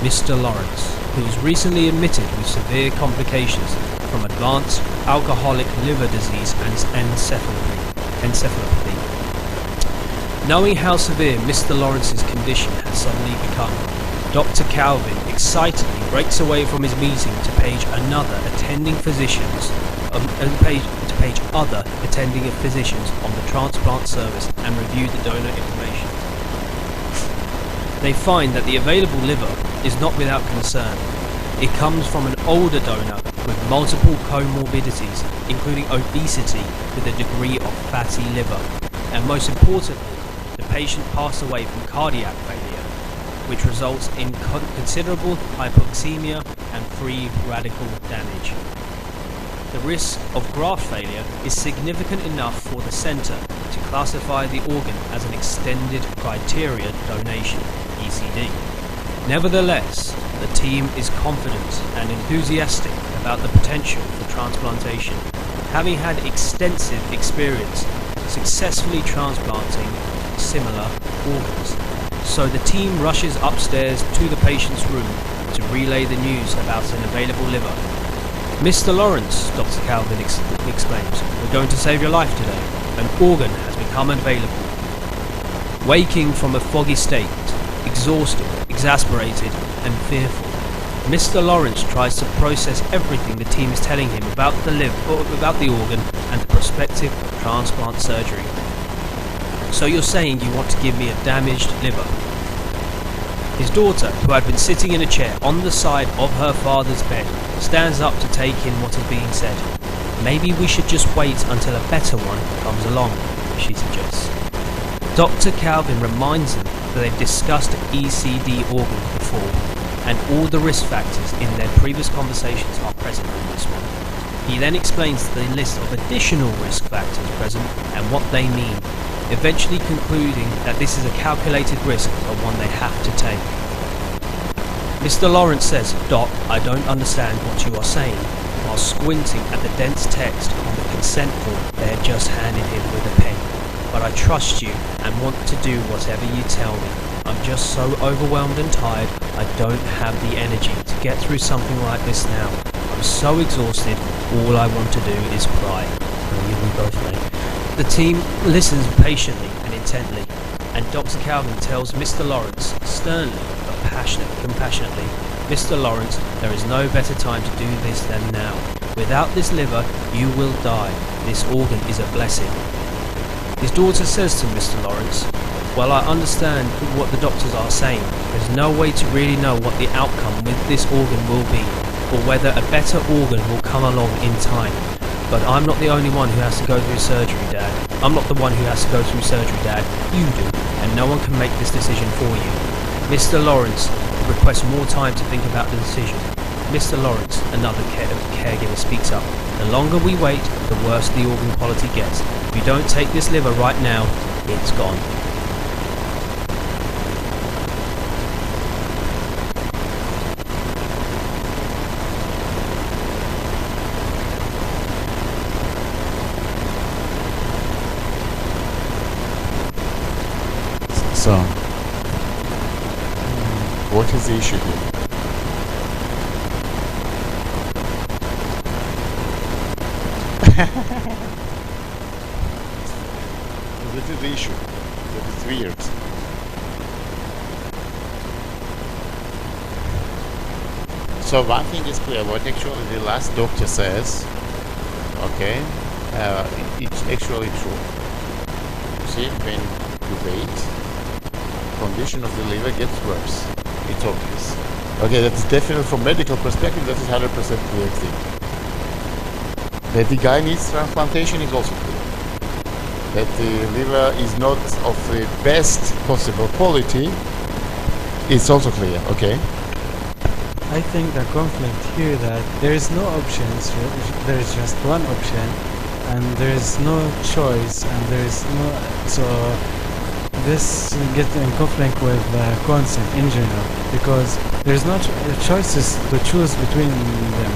Mr. Lawrence, who was recently admitted with severe complications from advanced alcoholic liver disease and encephalopathy. Knowing how severe Mr. Lawrence's condition had suddenly become, Dr. Calvin excitedly breaks away from his meeting to page other attending physicians on the transplant service and review the donor information. They find that the available liver is not without concern. It comes from an older donor with multiple comorbidities, including obesity with a degree of fatty liver, and most importantly, the patient passed away from cardiac failure, which results in considerable hypoxemia and free radical damage. The risk of graft failure is significant enough for the centre to classify the organ as an extended criteria donation, ECD. Nevertheless, the team is confident and enthusiastic about the potential for transplantation, having had extensive experience successfully transplanting similar organs. So the team rushes upstairs to the patient's room to relay the news about an available liver. Mr. Lawrence, Dr. Calvin exclaims, we're going to save your life today. An organ has become available. Waking from a foggy state, exhausted, exasperated, and fearful, Mr. Lawrence tries to process everything the team is telling him about the organ and the prospective transplant surgery. So you're saying you want to give me a damaged liver? His daughter, who had been sitting in a chair on the side of her father's bed, stands up to take in what is being said. Maybe we should just wait until a better one comes along, she suggests. Dr. Calvin reminds them that they've discussed ECD organs before, and all the risk factors in their previous conversations are present in this one. He then explains the list of additional risk factors present and what they mean, eventually concluding that this is a calculated risk but one they have to take. Mr. Lawrence says, Doc, I don't understand what you are saying, while squinting at the dense text on the consent form they had just handed him with a pen. But I trust you and want to do whatever you tell me. I'm just so overwhelmed and tired, I don't have the energy to get through something like this now. I'm so exhausted, all I want to do is cry. Well, you both may. The team listens patiently and intently, and Dr. Calvin tells Mr. Lawrence, sternly but compassionately, Mr. Lawrence, there is no better time to do this than now. Without this liver, you will die. This organ is a blessing. His daughter says to Mr. Lawrence, well, I understand what the doctors are saying. There's no way to really know what the outcome with this organ will be, or whether a better organ will come along in time. But I'm not the only one who has to go through surgery, Dad. I'm not the one who has to go through surgery, Dad. You do, and no one can make this decision for you. Mr. Lawrence requests more time to think about the decision. Mr. Lawrence, another caregiver, speaks up. The longer we wait, the worse the organ quality gets. If you don't take this liver right now, it's gone. So, what is the issue here? That is the issue. That is weird. So one thing is clear, what actually the last doctor says, okay, it's actually true. You see, when you wait, condition of the liver gets worse. It's obvious. Okay, that's definitely from medical perspective, that is 100% clear thing. That the guy needs transplantation is also clear. That the liver is not of the best possible quality, it's also clear, okay? I think the conflict here that there is no options, there is just one option, and there is no choice, and there is no, so this gets in conflict with consent in general, because there is no choices to choose between them.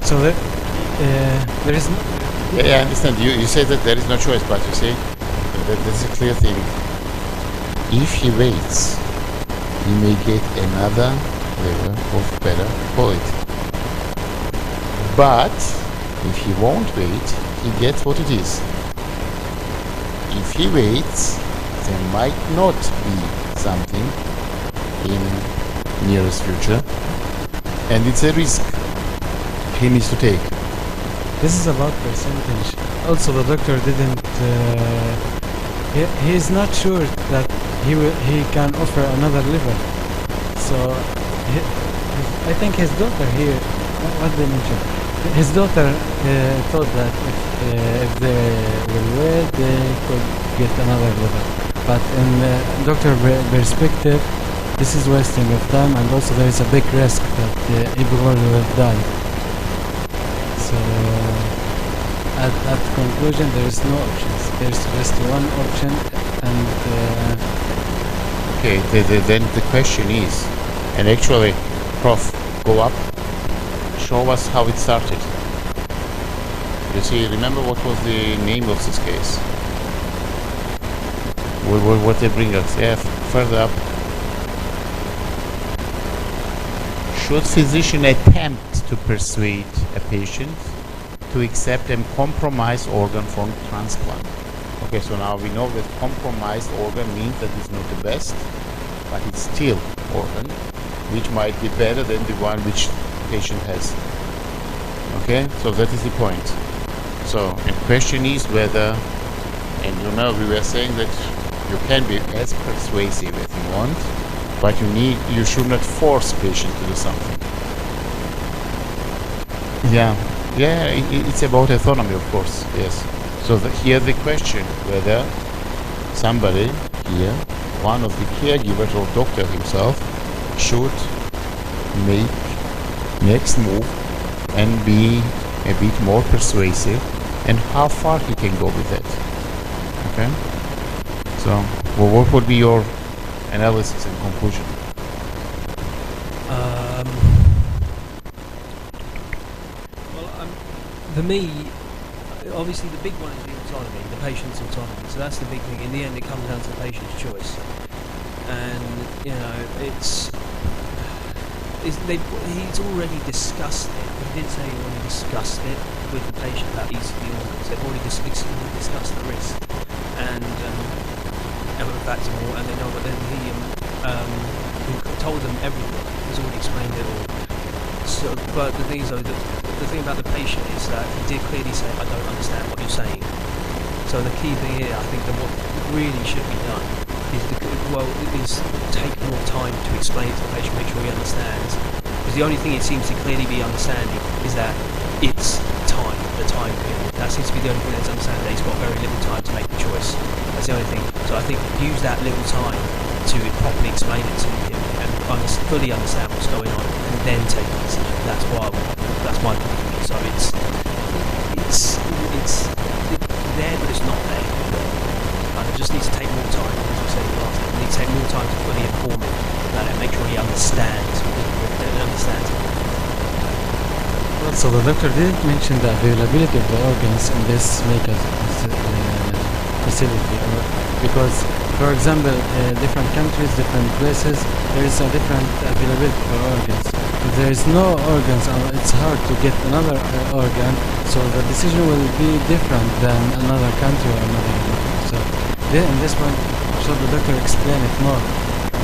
So there is no. Yeah, I understand. You say that there is no choice, but you say that that's a clear thing. If he waits, he may get another liver of better quality. But if he won't wait, he gets what it is. If he waits, there might not be something in nearest future, and it's a risk he needs to take. This is about percentage. Also, the doctor didn't. He is not sure that he can offer another liver. So, I think his daughter here. What they mentioned? His daughter thought that if they will wait, they could get another liver. But in doctor perspective, this is wasting of time, and also there is a big risk that everyone will die. So at conclusion, there is no options. There is just one option, and Okay, then the question is, and actually, Prof, go up, show us how it started. You see, remember what was the name of this case? What they bring us? Yeah, further up. Should physician attempt to persuade a patient to accept a compromised organ for transplant? Okay, so now we know that compromised organ means that it's not the best, but it's still organ, which might be better than the one which patient has. Okay, so that is the point. So, the question is whether, and you know, we were saying that you can be as persuasive as you want, but you should not force patient to do something. Yeah, it's about autonomy, of course, yes. So here the question whether somebody here, one of the caregivers or doctor himself, should make next move and be a bit more persuasive, and how far he can go with that. Okay? So, well, what would be your analysis and conclusion? For me, obviously the big one is the autonomy, the patient's autonomy. So that's the big thing. In the end, it comes down to the patient's choice. And he's already discussed it. He did say he already discussed it with the patient about these organs. They've already discussed the risk and facts and all. And they know, but then he told them everything. He's already explained it all. So, but the thing is, though, the thing about the patient is that he did clearly say, "I don't understand what you're saying." So the key thing here, I think, that what really should be done is take more time to explain it to the patient, make sure he understands. Because the only thing it seems to clearly be understanding is that it's time, the time period. That seems to be the only thing that's understanding. That he's got very little time to make the choice. That's the only thing. So I think use that little time to properly explain it to him and fully understand what's going on, and then take a decision. That's my point of view. So it's there, but it's not there. And it just needs to take more time, as we said last time. It needs to take more time to fully inform him about it, make sure he understands. so the doctor didn't mention the availability of the organs in this makeup facility, because For example, different countries, different places, there is a different availability for organs. If there is no organs, it's hard to get another organ, so the decision will be different than another country or another country. So in this point, should the doctor explain it more?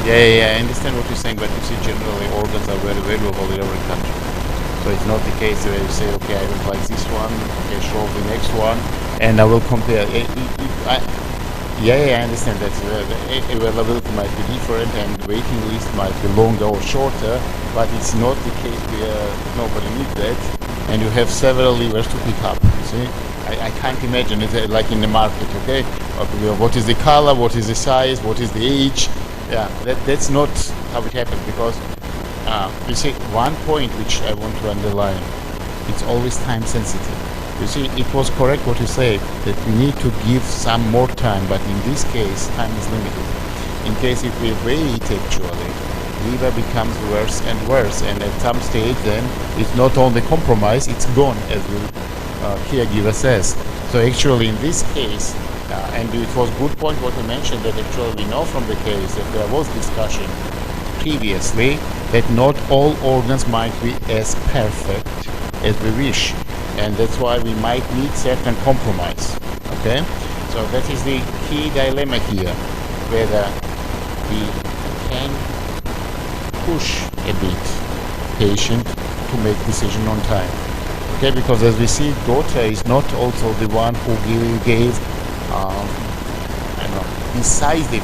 Yeah, I understand what you're saying, but you see, generally organs are very valuable in every country. So it's not the case where you say, okay, I will like this one, okay, show the next one, and I will compare. I understand that the availability might be different and waiting list might be longer or shorter, but it's not the case where nobody needs that, and you have several levers to pick up. You see, I can't imagine it like in the market. Okay, what is the color? What is the size? What is the age? Yeah, that's not how it happens, because you see, one point which I want to underline, it's always time sensitive. You see, it was correct what you said, that we need to give some more time, but in this case, time is limited. In case if we wait, actually, liver becomes worse and worse, and at some stage then, it's not only compromise, it's gone, as the caregiver says. So actually in this case, and it was good point what you mentioned, that actually we know from the case that there was discussion previously that not all organs might be as perfect as we wish, and that's why we might need certain compromise. Okay, so that is the key dilemma here, whether we can push a bit patient to make decision on time. Okay, because as we see, daughter is not also the one who gave decisive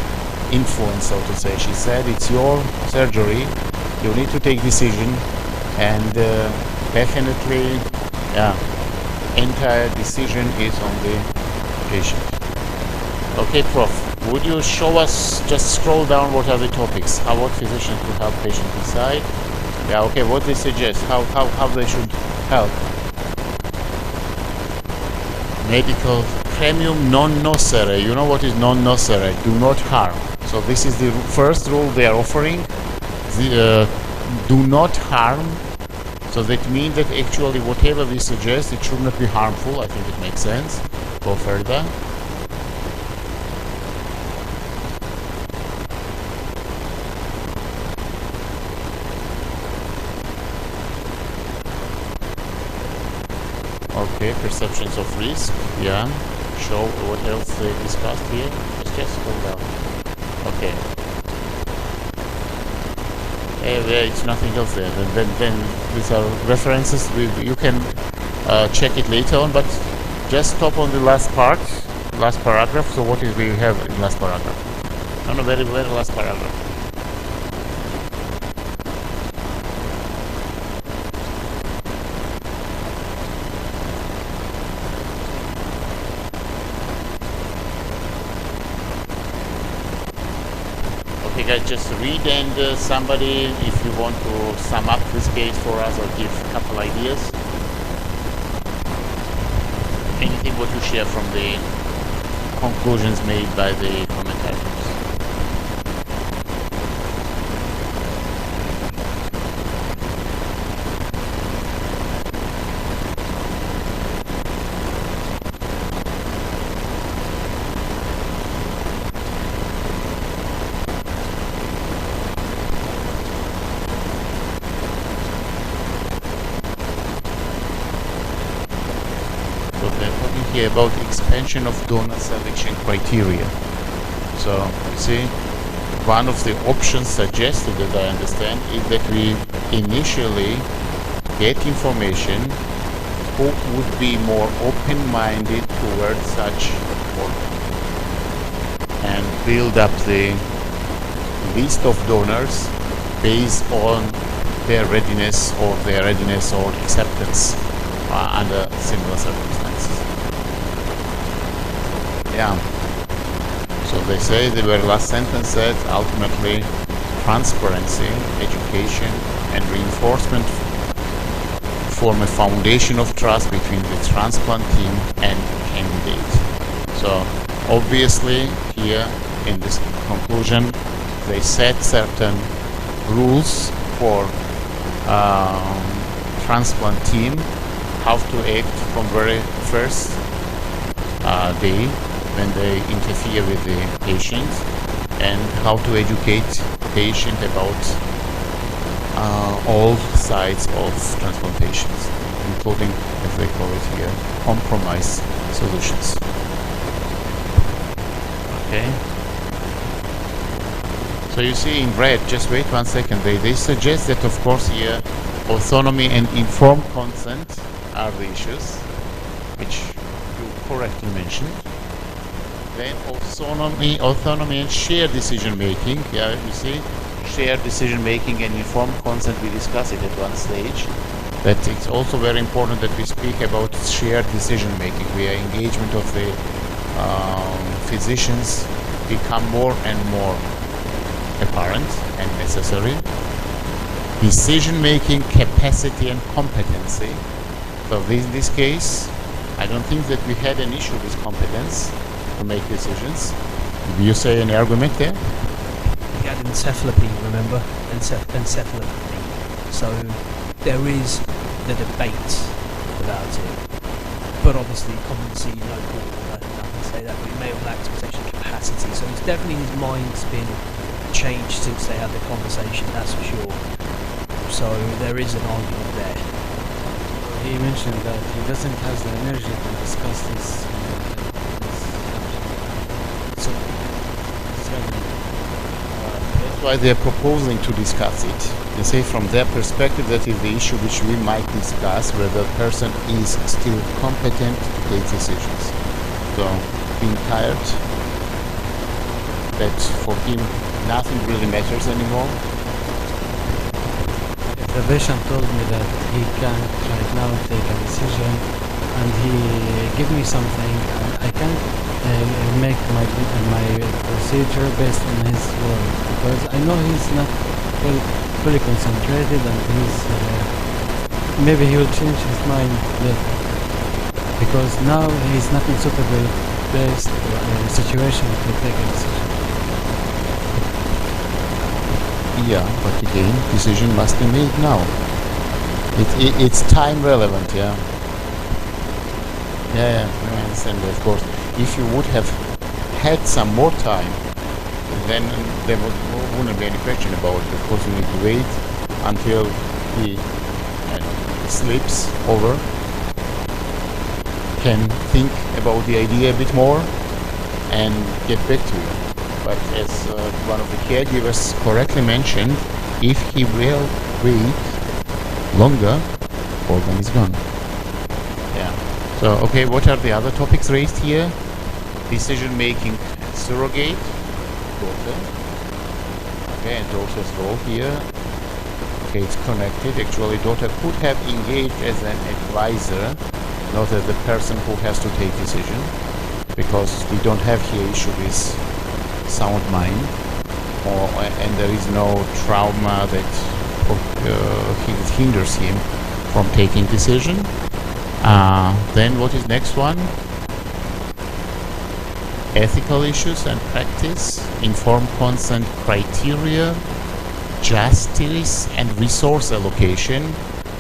influence, so to say. She said, it's your surgery, you need to take decision, and definitely, entire decision is on the patient. Okay, Prof, would you show us, just scroll down, what are the topics? How what physicians could help patient decide? Yeah, okay, what they suggest, how they should help. Medical premium non nocere. You know what is non nocere? Do not harm. So this is the first rule they are offering. Do not harm. So that means that actually whatever we suggest, it should not be harmful. I think it makes sense. Go further. Okay, perceptions of risk. Yeah. Show what else they discussed here. Just scroll down. Okay. It's nothing else there. Then these are references. You can check it later on, but just stop on the last part, last paragraph. So what is we have in last paragraph? No, very last paragraph. Okay guys, just read, and somebody, if you want to sum up this case for us or give a couple ideas. Anything what you share from the conclusions made by the commentators. Here about expansion of donor selection criteria. So you see, one of the options suggested, that I understand, is that we initially get information who would be more open-minded towards such organ, and build up the list of donors based on their readiness or acceptance under similar circumstances. Yeah. So they say, the very last sentence said, ultimately, transparency, education, and reinforcement form a foundation of trust between the transplant team and candidate. So obviously, here in this conclusion, they set certain rules for transplant team, how to act from very first day when they interfere with the patient, and how to educate patient about all sides of transplantations, including, as they call it here, compromise solutions. Okay. So you see in red, just wait 1 second, they suggest that of course here autonomy and informed consent are the issues, which you correctly mentioned. Then autonomy and shared decision making. Yeah, you see, shared decision making and informed consent, we discussed it at one stage. That it's also very important that we speak about shared decision making, where engagement of the physicians become more and more apparent and necessary. Decision making capacity and competency. So in this case, I don't think that we had an issue with competence to make decisions. Do you say any argument there? He had encephalopathy, remember? Encephalopathy. So there is the debate about it. But obviously, competency, no call, I can say that, but he may have lacked potential capacity. So it's definitely his mind's been changed since they had the conversation, that's for sure. So there is an argument there. He mentioned that he doesn't have the energy to discuss this. So, That's why they're proposing to discuss it. They say from their perspective that is the issue which we might discuss, whether the person is still competent to take decisions. So being tired, that for him nothing really matters anymore. the patient told me that he can't right now take a decision, and he give me something, and I can't make my procedure based on his word, because I know he's not fully concentrated, and he's maybe he will change his mind later, because now he's not in suitable place situation to take a decision. Yeah, but again, decision must be made now. It's time relevant, yeah. Yeah, I understand, of course. If you would have had some more time, then there wouldn't be any question about it. Of course, you need to wait until he sleeps over, can think about the idea a bit more, and get back to you. But as one of the caregivers correctly mentioned, if he will wait longer, organ is gone. Yeah. So, okay, what are the other topics raised here? Decision making, surrogate, daughter. Okay, and daughter's role here. Okay, it's connected. Actually, daughter could have engaged as an advisor, not as the person who has to take decision, because we don't have here issue with sound mind, and there is no trauma that hinders him from taking decision. Then what is next one? Ethical issues and practice, informed consent criteria, justice and resource allocation.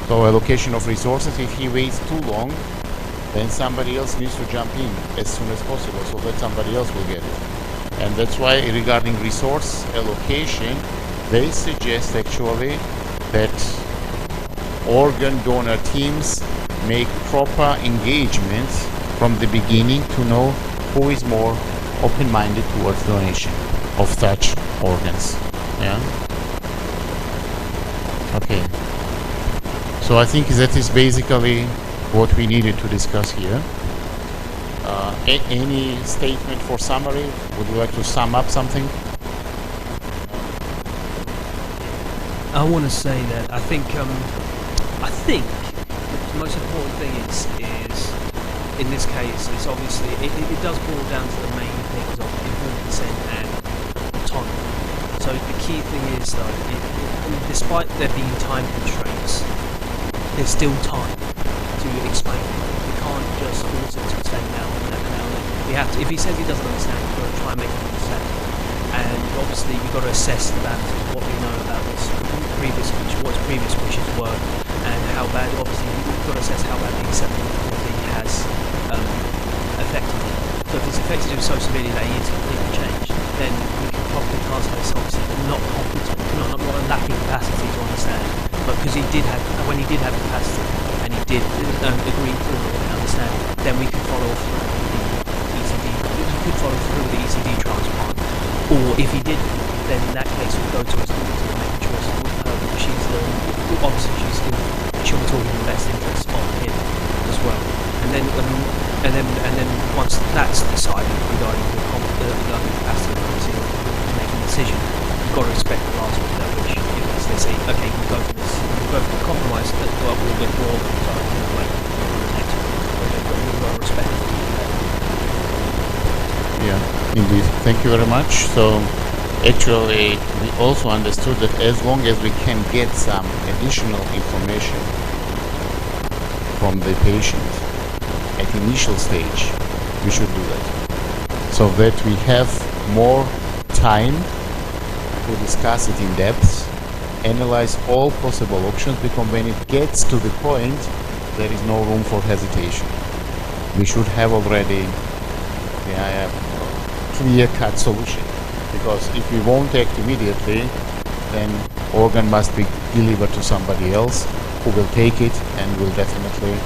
So allocation of resources, if he waits too long, then somebody else needs to jump in as soon as possible so that somebody else will get it. And that's why regarding resource allocation, they suggest actually that organ donor teams make proper engagements from the beginning to know who is more open-minded towards donation of such organs. Yeah. Okay. So I think that is basically what we needed to discuss here. Any statement for summary? Would you like to sum up something? I want to say that I think the most important thing is in this case is obviously it does boil down to the main things of informed consent and autonomy. So the key thing is though, I mean, despite there being time constraints, there's still time to explain it. We can't just force it to say now. We have to, if he says he doesn't understand, we've got to try and make him understand. And obviously we've got to assess the balance of what we know about his previous speech, what his previous wishes were, and how bad, obviously we've got to assess how bad the acceptability has affected him. So if it's affected him so severely that he is completely changed, then we can probably classify obviously not competent, not lacking capacity to understand, but because when he did have capacity and he did agree to and understand, then we could follow through the ECD. You could follow through the ECD transplant, or if he didn't, then in that case we'll go to his daughter and make a choice with her. Obviously she'll be talking in the best interest of him as well. And then once that's decided regarding the capacity of making a decision, you've got to respect the last one, which if they say, okay, we'll go for the compromise, we'll withdraw the next one. We've got to respect it. Yeah, indeed. Thank you very much. So actually, we also understood that as long as we can get some additional information from the patient at initial stage, we should do that, so that we have more time to discuss it in depth, analyze all possible options, because when it gets to the point, there is no room for hesitation. We should have already a clear-cut solution, because if we won't act immediately, then organ must be delivered to somebody else who will take it and will definitely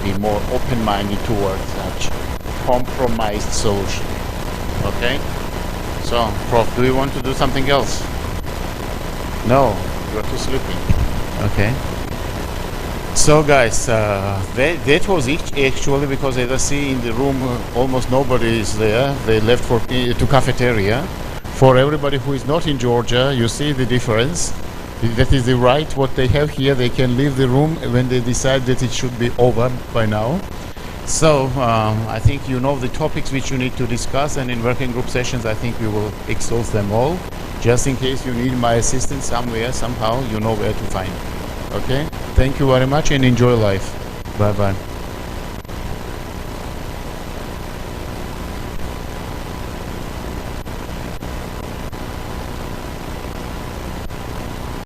be more open-minded towards such compromised solution. Okay? So, Prof, do you want to do something else? No, you're too sleepy. Okay. So guys, that was it actually, because as I see in the room almost nobody is there. They left to cafeteria. For everybody who is not in Georgia, you see the difference. That is the right what they have here. They can leave the room when they decide that it should be over by now. So I think you know the topics which you need to discuss, and in working group sessions I think we will exhaust them all. Just in case you need my assistance somewhere, somehow, you know where to find. Okay? Thank you very much and enjoy life. Bye bye.